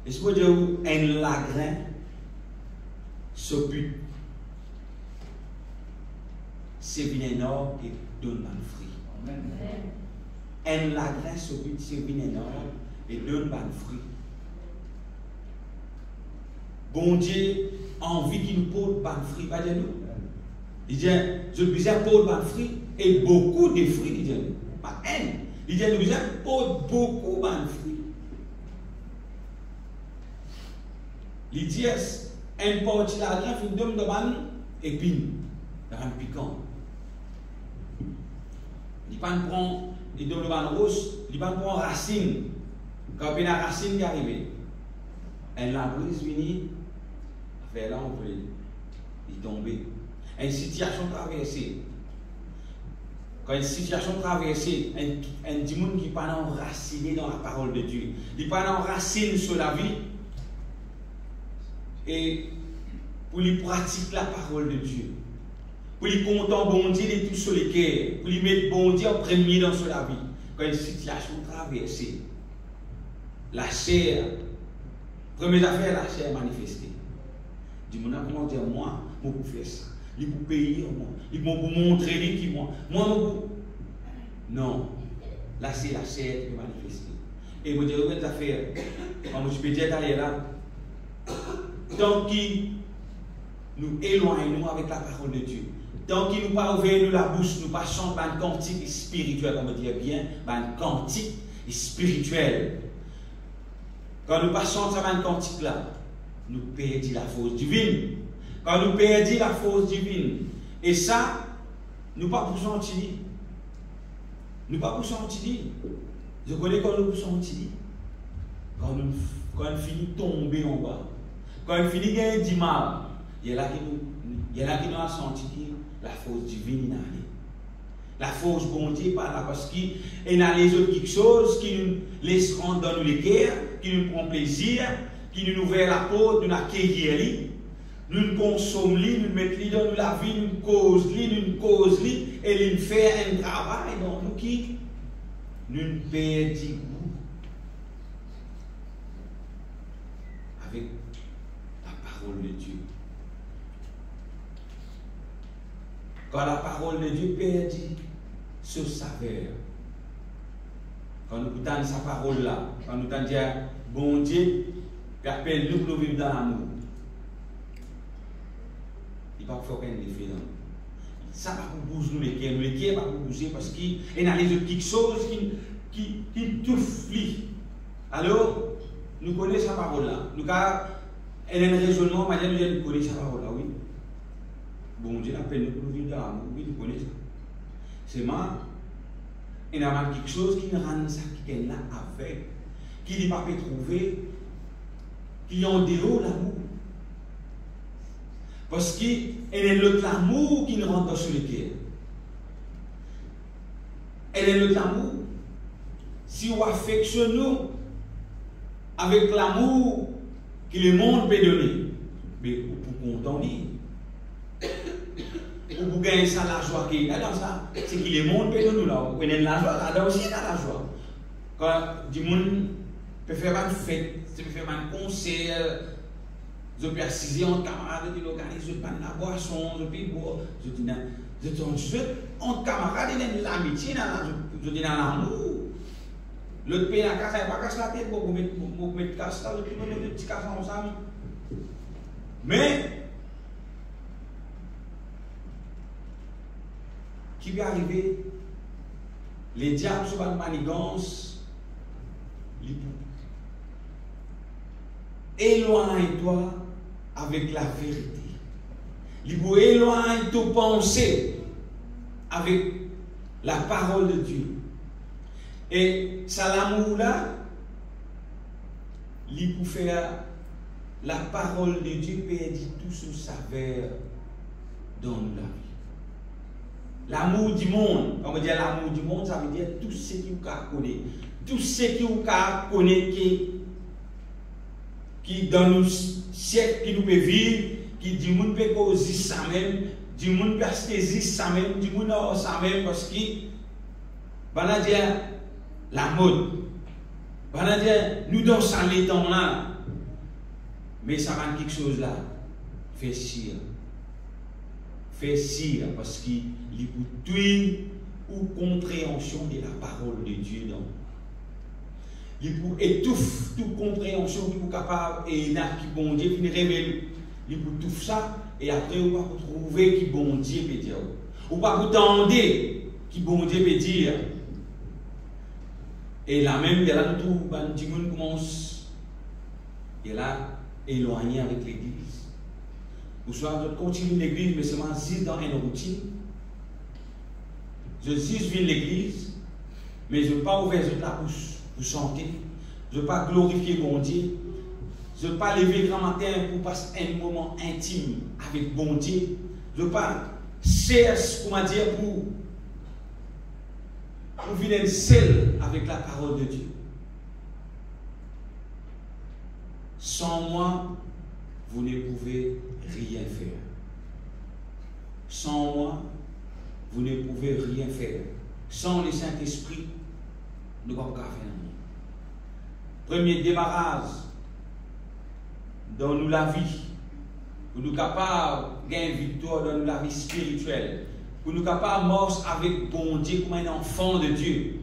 Speaker 1: Et ce que je veux dire, un lagrin se pute. C'est bien énorme et donne un fruit. Un lagrin se pute, c'est bien énorme et donne un fruit. Bon Dieu a envie qu'il nous porte un fruit, pas de nous. Il dit, je besoin porte un fruit et beaucoup de fruits, il dit, pas un. Il dit, je besoin porte beaucoup de fruits. Il dit, un porte la graine, il donne de ban épine, de ban piquant. Il prend, il donne le ban rose, il prend racine. Quand il y a une racine qui arrive, elle la brise, vient, fait là, on peut y tomber. Une situation traversée. Quand une situation traversée, un démon qui n'est pas enraciné dans la parole de Dieu, il n'est pas enraciné sur la vie, et pour lui pratiquer la parole de Dieu, pour lui content bon Dieu de tout sur les cœurs, pour lui mettre bon Dieu en premier dans la vie. Quand une situation traversée, la chair, première affaire, la chair manifestée. Du monde comment dire, moi, je peux faire ça. Il peut payer, moi. Il peut montrer qui moi. Moi, je peux. Non. Là, c'est la chair qui est manifestée. Et je dis, cette affaire, comme je peux dire là, tant qu'il nous éloignons avec la parole de Dieu, tant qu'il nous pas ouvert la bouche, nous pas chanter un cantique spirituel, comme on dit bien, un cantique spirituel. Quand nous pas chanter un cantique là, nous perdons la force divine. Quand nous perdons la force divine, et ça, nous ne pas pour sentir. Nous ne pas pour sentir. Je connais quand nous sentir. Quand on finit de tomber en bas, quand on finit de gagner du mal, il y a là qui nous a senti la force divine. La force bon Dieu par là, parce qu'il y a les autres quelque chose qui nous laisse rentrer dans les cœurs, qui nous prend plaisir, qui nous ouvre la porte, nous accueillir, nous consommons, nous mettons dans la vie, nous causons, et nous faisons un travail dans nous qui nous perdons avec la parole de Dieu. Quand la parole de Dieu perdit ce saveur, quand nous écoutons sa parole là, quand nous disons bon Dieu, qui appelle nous pour vivre dans l'amour, il ne va pas faire aucun effet dans nous. Ça va pour bouger nous les cœurs va pour bouger parce qu'il y a les autres quelque chose qui touffent. Alors, nous connaissons sa parole là. Nous elle a un raisonnement, nous connaissons sa parole là, oui. Bon Dieu appelle nous pour vivre dans l'amour, oui, nous connaissons ça. C'est moi, il y a quelque chose qui nous rend ça, qui est là avec, qui n'est pas peut trouver, qui est en dehors l'amour. Parce qu'il y a l'autre l'amour qui nous rentre dans le cœur. Elle est l'autre l'amour. Si on affectionne nous avec l'amour que le monde peut donner, mais pour contenter. Ou pour gagner ça, la joie qu'il y a dans ça, c'est que le monde peut nous là. Vous prenez la joie, là aussi il y a la joie. Quand du monde peut faire une fête, peut faire un concert, je peux assiser entre camarades, je organise, je prends la boisson, je peux boire, je dis entre camarades, il y a l'amitié, je dis dans l'amour. L'autre pays, il n'y a pas casse la tête pour mettre casse là, je peux mettre des petits casses ensemble. Mais, qui peut arriver? Les diables sur la manigance, éloigne-toi avec la vérité. Éloigne tes pensées avec la parole de Dieu. Et ça, l'amour là, pour faire la parole de Dieu perdre tout son saveur dans la vie. L'amour du monde, quand on dit l'amour du monde, ça veut dire tout ce qui vous connaît. Tout ce qui vous connaît qui dans nos siècles qui nous peut vivre, qui du monde peut causer ça même, du monde peut saisir ça même, du monde a ça même, parce que, on va dire la mode, on va dire nous dansons les temps là, mais ça va quelque chose là, fait sire. Fait sire parce qu'il y a tout ou compréhension de la parole de Dieu dans il pour étouffe toute compréhension qui est capable et là qui bon Dieu qui révèle il pour tout ça et après on va trouver qui bon Dieu peut dire ou pas vous tendre qui bon Dieu peut dire et là même il y a là nous trouve ben du monde commence et là éloigné avec l'église. Ou soit je continue l'église, mais seulement juste dans une routine. Je juste viens l'église, mais je ne veux pas ouvrir la bouche pour chanter. Je ne veux pas glorifier mon Dieu. Je ne veux pas lever le grand matin pour passer un moment intime avec mon Dieu. Je ne veux pas chercher, comment dire, pour venir seul avec la parole de Dieu. Sans moi, vous ne pouvez rien faire. Sans moi, vous ne pouvez rien faire. Sans le Saint-Esprit, nous ne pouvons pas faire rien. Premier démarrage dans nous la vie, pour nous capables de gagner victoire dans nous la vie spirituelle, pour nous capables de marcher avec bon Dieu comme un enfant de Dieu.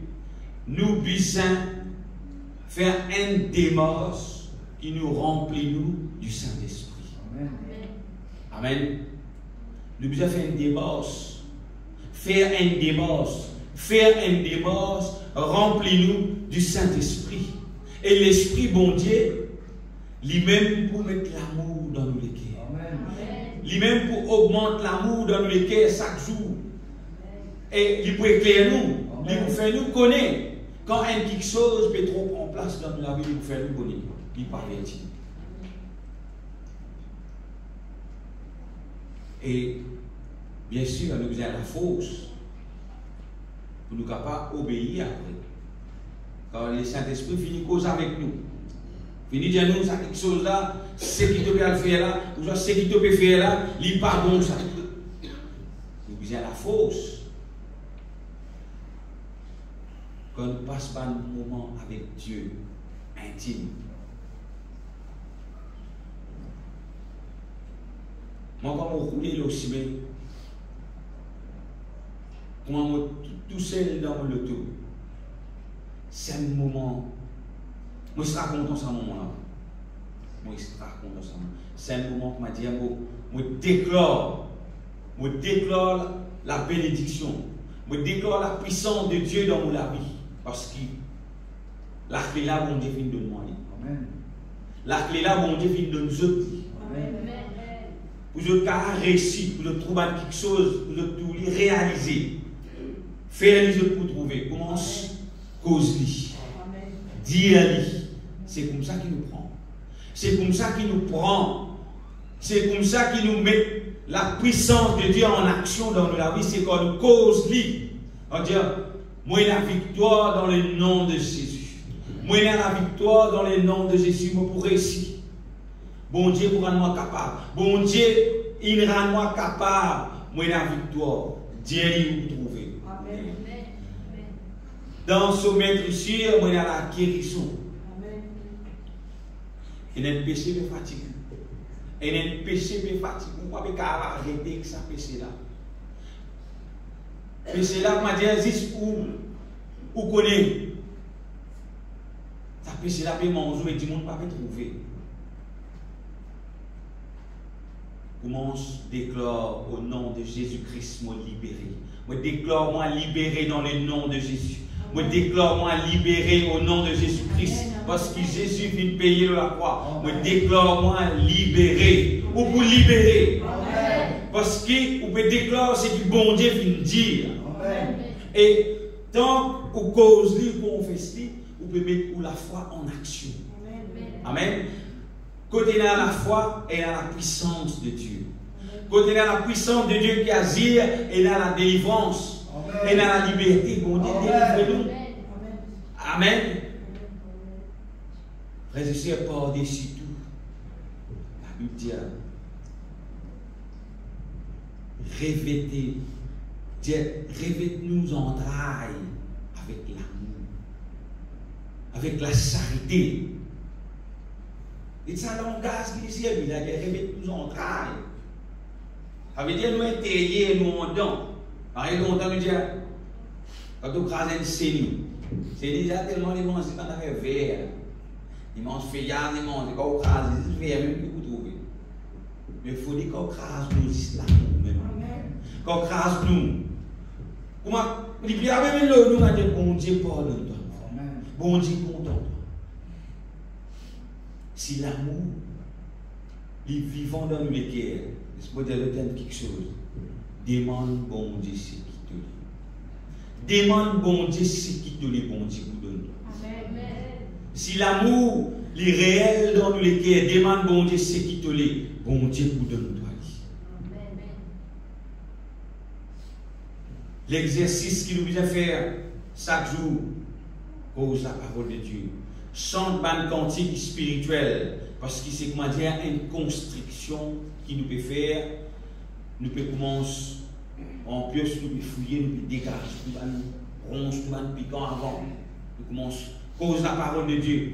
Speaker 1: Nous besoin faire une démarche qui nous remplit nous du Saint-Esprit. Amen. Amen. Nous devons faire une démarche. Faire une démarche, remplis-nous du Saint-Esprit. Et l'Esprit, bon Dieu, Lui-même pour mettre l'amour dans nos cœurs. Lui-même pour augmenter l'amour dans nos cœurs chaque jour. Et il peut éclairer nous. Il peut faire nous connaître. Quand quelque chose peut trop prendre place dans la vie, il peut faire nous connaître. Il peut avertir. Et bien sûr, nous avons la force pour nous capables d'obéir après. Quand le Saint-Esprit finit cause avec nous. Finit dire nous, ça quelque chose là, ce qui te peut faire là, ou ce qui te peut faire là, il n'est pas bon ça. Nous avons la force. Quand nous passons un moment avec Dieu intime. Moi, quand on roule aussi bien, comment moi tout seul dans le tout, c'est un moment. Moi, je serai content de ce moment-là. Moi, je serai content de ce moment. C'est un moment qui m'a dit, moi, déclare la bénédiction. Moi, déclare la puissance de Dieu dans ma vie. Parce que la clé là, bon Dieu vient de moi. La clé là, bon Dieu vient de nous autres. Pour que vous réussir, pour que vous trouver quelque chose, pour que vous réaliser. Faire les autres pour trouver. Commence, cause-lui. Dire-lui. C'est comme ça qu'il nous prend. C'est comme ça qu'il nous prend. C'est comme ça qu'il nous met la puissance de Dieu en action dans la vie. C'est qu'on nous cause-lui. On dit, moi, j'ai la victoire dans le nom de Jésus. Moi, j'ai la victoire dans le nom de Jésus. Moi, pour réussir. Bon Dieu, pour rendre-moi capable. Bon Dieu, il rend-moi capable. Moi, j'ai la victoire. Dieu, il vous trouve. Dans ce maître sûr, moi, j'ai la guérison. Il y a un péché de fatigue. Il y a un péché de fatigue. Pourquoi ne pas arrêter avec ce péché-là? Péché-là, m'a dit, existe où connaît. Ce péché-là, peut manger et tout le monde ne peut pas trouver. Commence, déclare au nom de Jésus-Christ, moi libéré. Moi déclare moi libéré dans le nom de Jésus. Moi déclare moi libéré au nom de Jésus-Christ. Parce que Jésus vient payer la croix. Moi déclare moi libéré. Ou pour libérer. Parce que vous pouvez déclarer ce que bon Dieu vient dire. Et tant qu'on cause lui, qu'on confesse lui, vous pouvez mettre la foi en action. Amen. Côté là la foi et là la puissance de Dieu. Côté là la puissance de Dieu qui agit et là la délivrance. Et là la liberté. Bon Dieu délivre-nous. Amen. Frères et sœurs, par-dessus tout, la Bible dit revêtez-nous entrailles avec l'amour, avec la charité. Et ça langage qui dit, il a dit revêtez-nous entrailles. Ça veut dire nous intérieurs, nous en dedans. Par exemple, on nous dit, quand on crase un sénie, c'est déjà tellement les manger quand on fait vert. Ils mangent feuillard, ils mangent, quand on crase, ils vert, même que vous trouvez. Mais il faut dire qu'on crase nous l'islam même. Qu'on crase nous. Comment il dit, même là, nous avons dit, bon Dieu, pardonne-toi. Bon Dieu, content. Si l'amour, les vivants dans les cœurs, laisse-moi dire quelque chose. Demande bon Dieu ce qui te dit. Demande bon Dieu ce qui te dit, bon Dieu vous donne. Si l'amour, les réels dans les cœurs, demande bon Dieu ce qui te dit, bon Dieu vous donne. L'exercice qu'il nous a faire chaque jour, cause la parole de Dieu. Chante ban cantique spirituel, parce que c'est comment dire une construction qui nous peut faire. Nous pouvons commencer en pioche, nous pouvons fouiller, nous pouvons dégager, nous pouvons roncer, nous pouvons piquant avant. Nous commençons, cause la parole de Dieu.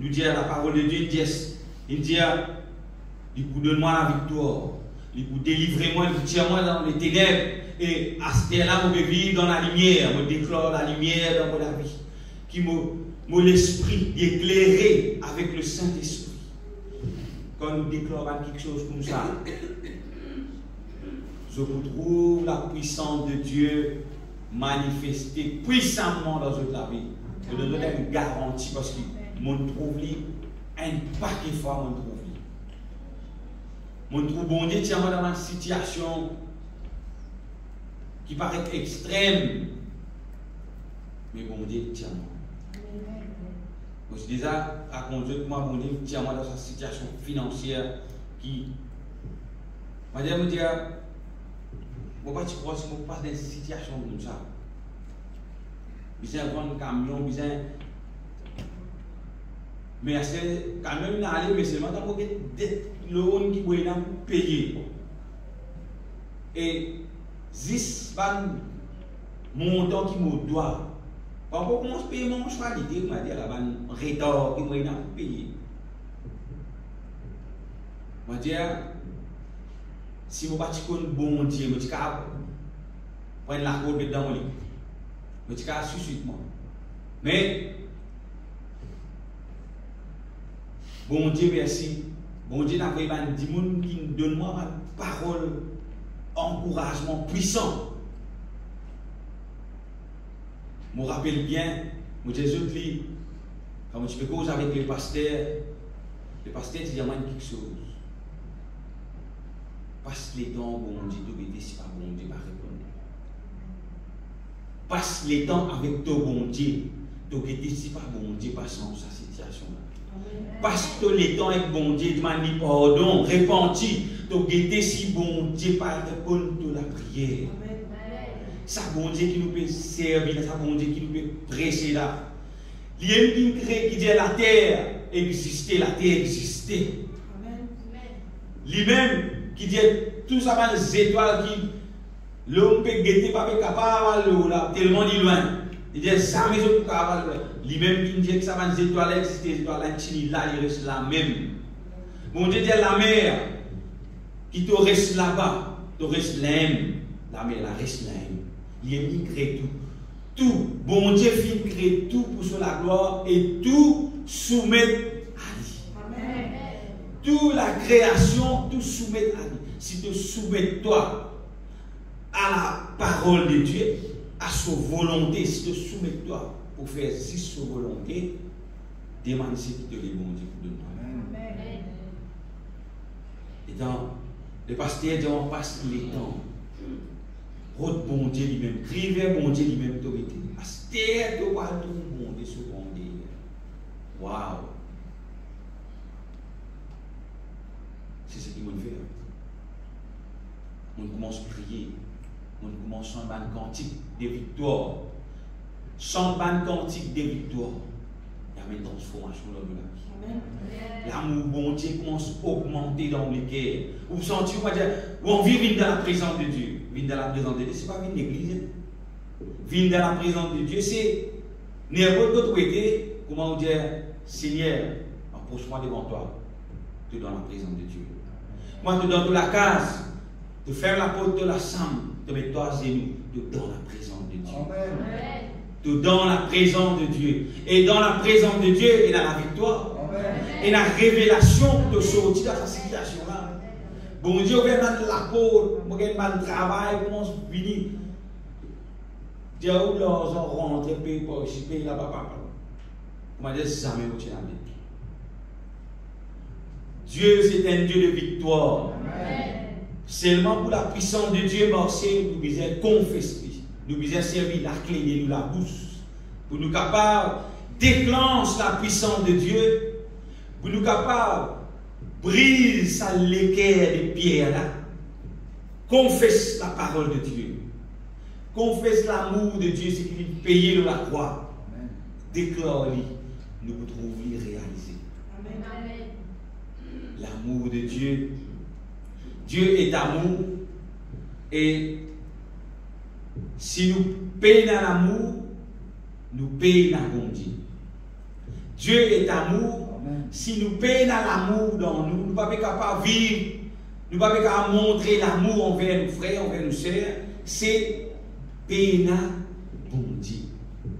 Speaker 1: Nous dire la parole de Dieu, il dit, il vous donne-moi la victoire, il vous délivre-moi, il vous tire-moi dans les ténèbres. Et à ce temps-là, je peux vivre dans la lumière, je déclare la lumière dans ma vie, qui m'a l'esprit éclairé avec le Saint-Esprit. Quand nous déclarons quelque chose comme ça, je retrouve la puissance de Dieu manifestée puissamment dans notre vie. Je donne une garantie parce que mon trouve libre un paquet de fois, on trouve. On trouve bon Dieu tiens dans une situation qui paraît extrême. Mais bon Dieu tiens. Je dis ça, raconte moi, bon Dieu tiens dans une situation financière qui. Je vais me dire, je ne sais pas si je passe dans une situation comme ça. Je vais prendre un camion, mais c'est quand même aller, mais seulement dans des loans qui vont payer. Et 10 montants qui me doivent. Par contre, comment je paye mon choix d'idée, je vais dire là-bas, un retard qui vont payer. Je vais dire, si je ne suis pas un bon Dieu, je vais prendre la côte dans mon lit. Je vais suicider. Mais, bon Dieu, merci. Bon Dieu n'a pas dit qui nous donne moi ma parole, encouragement puissant. Je me rappelle bien, Jésus dit, quand tu peux causer avec le pasteur dit quelque chose. Passe les temps, bon Dieu, tu si pas bon Dieu, pas répondre. Passe les temps avec ton bon Dieu, tu si pas bon Dieu, pas sans sa situation-là. Passe les temps avec bon Dieu, demande pardon, repentis, tu si bon Dieu, pas répondre à la prière. Ça bon Dieu qui nous peut servir, ça bon Dieu qui nous peut presser là. Il y a une qui dit la terre existait, la terre existait. Lui-même qui dit tout ça les étoiles qui l'homme peut guetter pas capable là tellement il loin. Il dit ça mais je capable lui-même qui dit que ça les étoiles existent, les étoiles là il reste la même. Bon Dieu dit la mer qui te reste là-bas, te reste là, la mer la reste là. Il est créé tout. Tout. Bon Dieu finit créer tout pour son la gloire et tout soumettre à lui. Amen. Toute la création, tout soumettre à lui. Si tu soumets toi à la parole de Dieu, à sa volonté, si tu soumets toi pour faire si sa volonté, demande ce qui te dit bon Dieu pour donner. Amen. Et dans le pasteur dit on passe les temps. Route bon Dieu lui-même, privé bon Dieu lui-même autorité. Astère de voir tout le monde et ce bon Dieu. Waouh! C'est ce qu'il faut faire. On commence à prier. On commence à chanter un cantique de victoire. Chanter un cantique de victoire. Il y a une transformation dans la vie. L'amour bon Dieu commence à augmenter dans les cœurs. Vous sentez, on vit dans la présence de Dieu. Vivre dans la présence de Dieu, ce n'est pas vivre l'église. Vivre dans la présence de Dieu, c'est n'importe d'autre côté, comment on dit, Seigneur, approche-moi devant toi. Tu es dans la présence de Dieu. Moi, tu es dans la case, tu fermes la porte de la chambre, tu mets toi à genoux, tu es dans la présence de Dieu. Amen. Tu es dans la présence de Dieu. Et dans la présence de Dieu, il y a la victoire. Amen. Et la révélation de sortir dans cette situation-là. Bon Dieu, on va mettre la peau, on va mettre le travail, comment on finit. Dieu, où l'argent rentre, paye pas, je paye là-bas. On va dire jamais où tu es avec. Dieu, c'est un Dieu de victoire. Amen. Seulement pour la puissance de Dieu, marcher, nous devons confesser. Nous devons servir la clé et nous la bouche. Pour nous capables de déclencher la puissance de Dieu. Pour nous capables brise sa l'équerre des pierres là. Confesse la parole de Dieu. Confesse l'amour de Dieu, c'est qu'il est payé de la croix. Déclare-lui, nous pouvons lui réaliser. Amen. L'amour de Dieu. Dieu est amour. Et si nous payons l'amour, nous payons bon Dieu. Dieu est amour. Si nous payons l'amour dans nous, nous ne sommes pas capables de vivre, nous ne sommes pas capables de montrer l'amour envers nos frères, envers nos sœurs. C'est payer bon Dieu.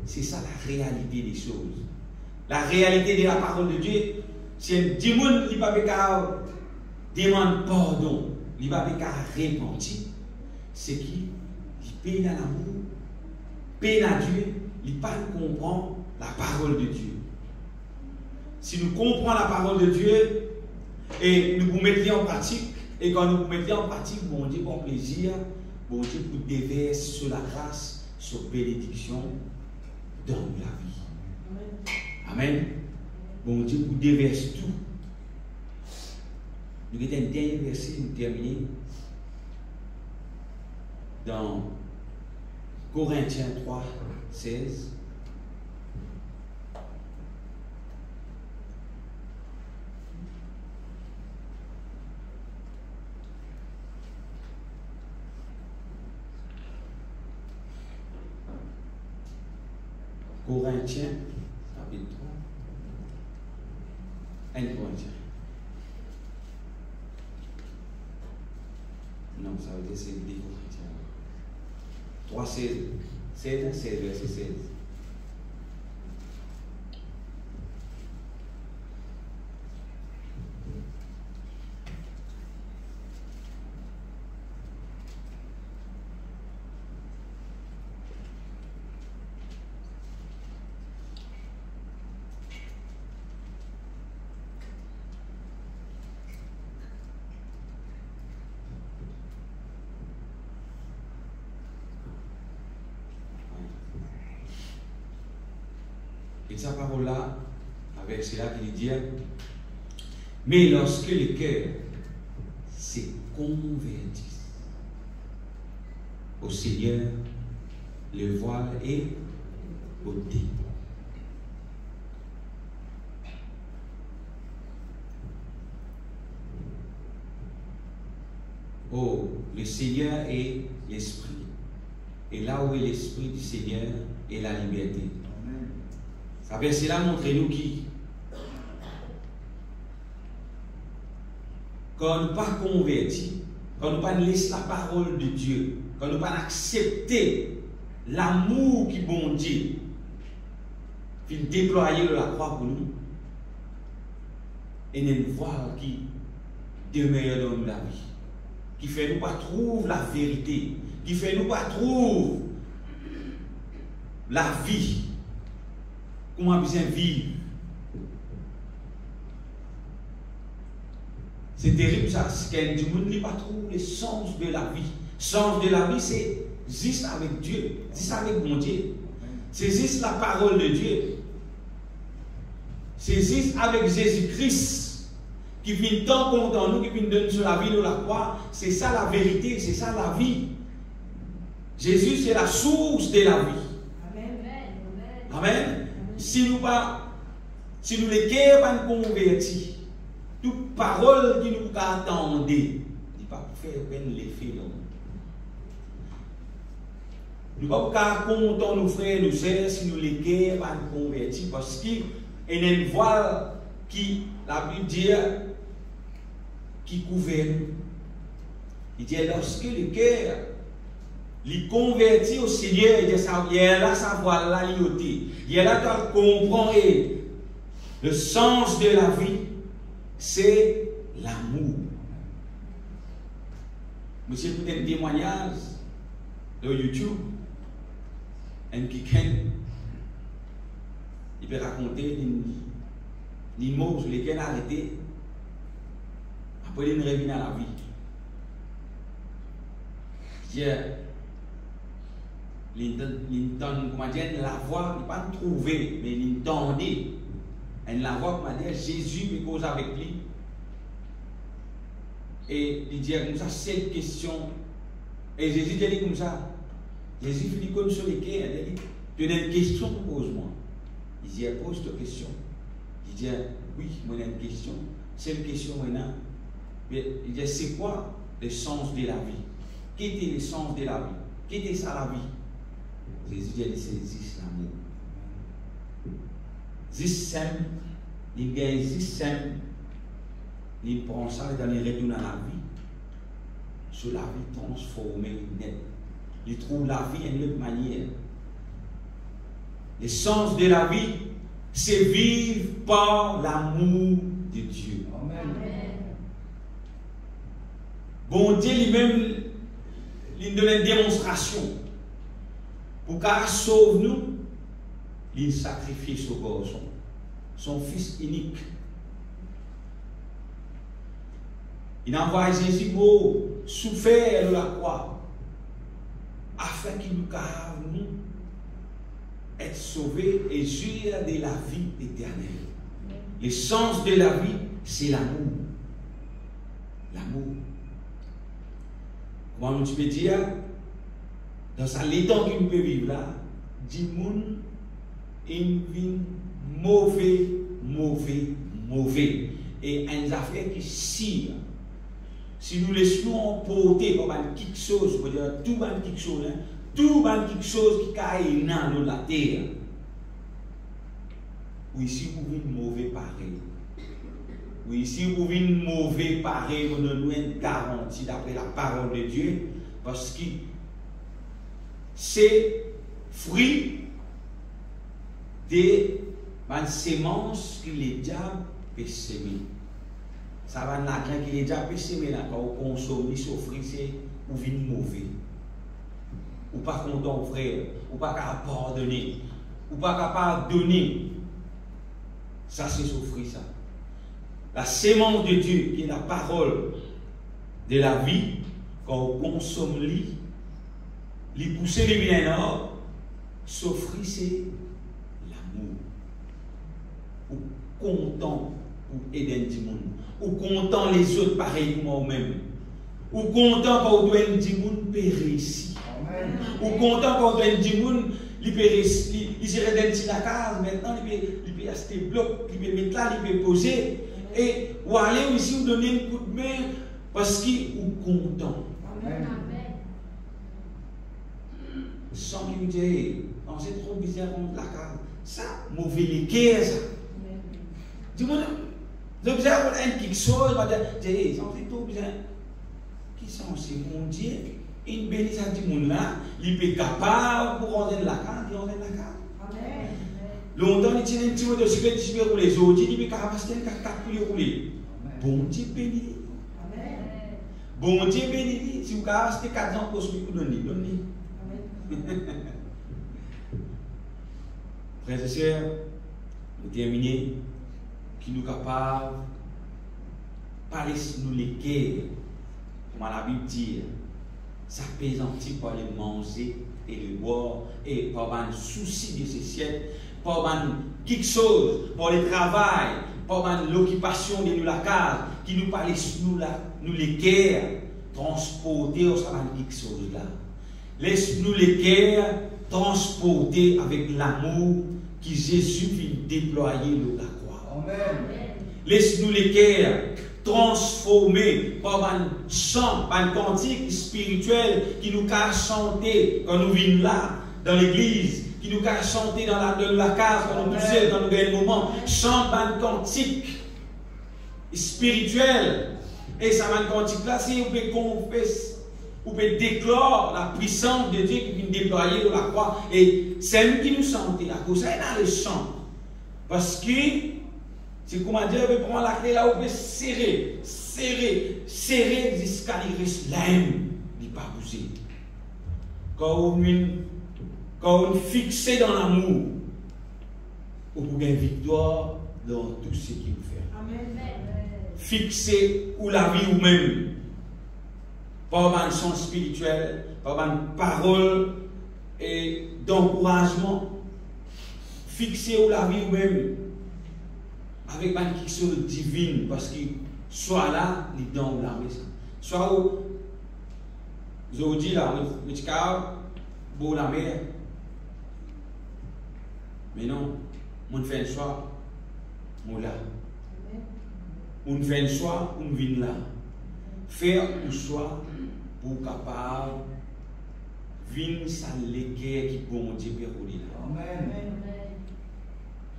Speaker 1: C'est ça la réalité des choses. La réalité de la parole de Dieu, c'est un démon qui ne peut pas demander pardon, il ne peut pas repentir. C'est qui paye l'amour, paye à Dieu, il ne peut pas comprendre la parole de Dieu. si nous comprenons la parole de Dieu et nous vous mettons en pratique, et quand nous vous mettons en pratique, bon Dieu, bon plaisir, bon Dieu, pour déverser sur la grâce, sur bénédiction dans la vie. Amen. Bon Dieu, pour déverser tout. Nous avons un dernier verset, nous terminons dans Corinthiens 3, 16. Corinthiens, chapitre 3. 1 Corinthiens. Non, ça veut dire c'est des Corinthiens. 3, 16. 16, verset 16. Et sa parole-là, avec cela qu'il dit, mais lorsque le cœur s'est converti au Seigneur, le voile est ôté. Oh, le Seigneur est l'Esprit. Et là où est l'Esprit du Seigneur est la liberté. Ça verset là montre-nous qui, quand nous ne pas convertis, quand nous ne pas laisser la parole de Dieu, quand nous ne pas accepter l'amour qui bon Dieu, puis déployer de la croix pour nous, et nous voir qui demeure dans la vie, qui fait nous pas trouver la vérité, qui fait nous pas trouver la vie. Comment besoin vivre? C'est terrible ça. Du monde n'est pas trouvé le sens de la vie. Le sens de la vie, c'est juste avec Dieu, juste avec mon Dieu. C'est juste la parole de Dieu. C'est juste avec Jésus-Christ qui vient tant contre nous, qui vient donner sur la vie de la croix. C'est ça la vérité, c'est ça la vie. Jésus, c'est la source de la vie. Amen. Amen. Si nous les cœurs pas convertis, toute parole qui nous attendent, il pas faire l'effet. Nous ne pouvons pas compter nos frères et nos sœurs si nous les cœurs pas convertis, parce qu'il y a une voile qui, la Bible dit, qui gouverne. Il dit, lorsque le cœur il convertit au Seigneur, il y a là sa voile là, il y a là qu'elle comprend et le sens de la vie, c'est l'amour. Monsieur, peut-être un témoignage de YouTube, un quelqu'un, il peut raconter les mots sur lesquels il a arrêté, après il revient à la vie. La voix, il n'est pas trouvé, mais il entendait. Et la voix, comment dire, Jésus me cause avec lui. Et il dit comme ça, cette question. Et Jésus dit comme ça. Jésus dit comme sur les quais, il dit, tu as une question, pose-moi. Il dit, pose ta question. Il dit, oui, moi j'ai une question. C'est une question maintenant. Mais il dit, c'est quoi le sens de la vie? Quel était le sens de la vie? Quelle était ça la vie? Jésus dit, c'est juste l'amour. Juste simple, il gagne juste simple, il prend ça et il retourne à la vie. Sur la vie transformée, net. Il trouve la vie d'une autre manière. Le sens de la vie, c'est vivre par l'amour de Dieu. Amen. Bon Dieu lui-même, il donne une démonstration. Pour qu'il sauve nous, il sacrifie son garçon. son Fils unique. Il a envoyé Jésus pour souffrir de la croix, afin qu'il nous garde, nous, être sauvés et jouir de la vie éternelle. L'essence de la vie, c'est l'amour. L'amour. Comment tu peux dire, dans l'état qu'il peut vivre là, dit moun, il vit mauvais. Et une affaire qui sire. Si nous laissons emporter comme quelque chose, pour dire tout quelque chose, tout quelque chose qui caille dans la terre, ou ici vous venez mauvais pareil. Ou ici vous venez mauvais pareil, vous nous une garantie d'après la parole de Dieu, parce que c'est fruit des semences que les diables peuvent semer. Ça va dans qui les diables peuvent semer quand on consomme, ni s'offrir, c'est ou vient mauvais. Ou pas content, frère, ou pas capable de pardonner, ou pas capable de donner. Ça, c'est souffrir, ça. La sémence de Dieu, qui est la parole de la vie, quand on consomme lui pousser les bien nord, souffrir, c'est l'amour. Ou content pour aider du monde. Ou content les autres pareil que moi-même. Ou content pour aider du monde périssi. Ou content pour aider du monde il peut rester dans la case, maintenant il peut acheter bloc, il peut mettre là, il peut poser. Et ou aller ici, ou donner un coup de main parce qu'il est content. Amen. Sans qu'il me dise, c'est trop bizarre contre la case. Ça, mauvais l'équerre, ça. Dis-moi, j'observe quelque chose, je vais dire, c'est trop bizarre. Qui sont ces mon Dieu? Il bénit à tout le monde là, il est capable pour rentrer dans la case, il rentre dans la case. Amen. Longtemps, il tient un petit peu de sucre, il peut rouler les autres, il est capable de faire 4 pour les rouler. Bon Dieu bénit. Amen. Bon Dieu bénit. Si vous avez acheté 4 ans pour ce que vous donnez, donnez. Frères et sœurs, nous terminons, qui nous capables, pas laisser-nous les guerres, comme la Bible dit. Ça pesantit par le manger et le boire et par un souci de ce siècle, par quelque chose, par le travail, par l'occupation de la case, qui nous parle nous les guerres, transporter au salon quelque chose là. Laisse-nous les guerres transporter avec l'amour que Jésus vient déployer de la croix. Amen. Laisse-nous les guerres transformés par un chant, un cantique spirituel qui nous a chanté quand nous venons là, dans l'église, qui nous a chanté dans la case, quand nous sommes dans nos moments. Chante un cantique spirituel. Et ça va un cantique là, si vous pouvez confesser, vous pouvez déclarer la puissance de Dieu qui vient déployer de la croix. Et c'est nous qui nous sentons à cause ça dans le chant. Parce que c'est comme Dieu veut prendre la clé là, vous pouvez serrer jusqu'à il reste là, il ne pas bouger. Quand on fixé dans l'amour, vous pouvez une victoire dans tout ce qu'il vous fait. Amen. Fixé ou la vie ou même, par un sens spirituel, par une parole et d'encouragement, fixé ou la vie ou même, avec quelque chose de divin, parce que soit là, les dents la maison. Soit où, je vous dis là, le ticard, beau la mer. Mais non, on fait un choix, on là. On fait un choix, on vient là. Faire un choix pour capable vivre sa l'équerre qui bon Dieu peut rouler là. Amen.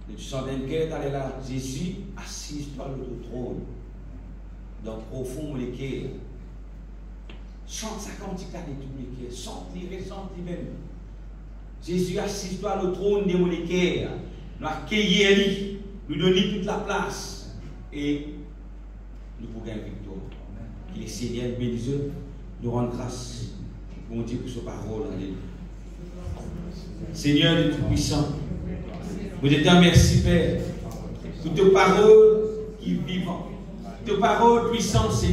Speaker 1: Et tu sens d'un cœur d'aller là, Jésus assise-toi sur le trône, dans profond l'équerre. Chante sa cantique là de tout l'équerre, chante même. Jésus assise-toi sur le trône de mon équerre, nous accueillir lui, nous donner toute la place et nous pourrons gagner victoire. Que le Seigneur bénisse, nous rende grâce, bon Dieu, pour sa parole. Alléluia. Seigneur de Tout-Puissant, nous te remercions, Père, pour tes paroles qui vivent, tes paroles puissantes, Seigneur.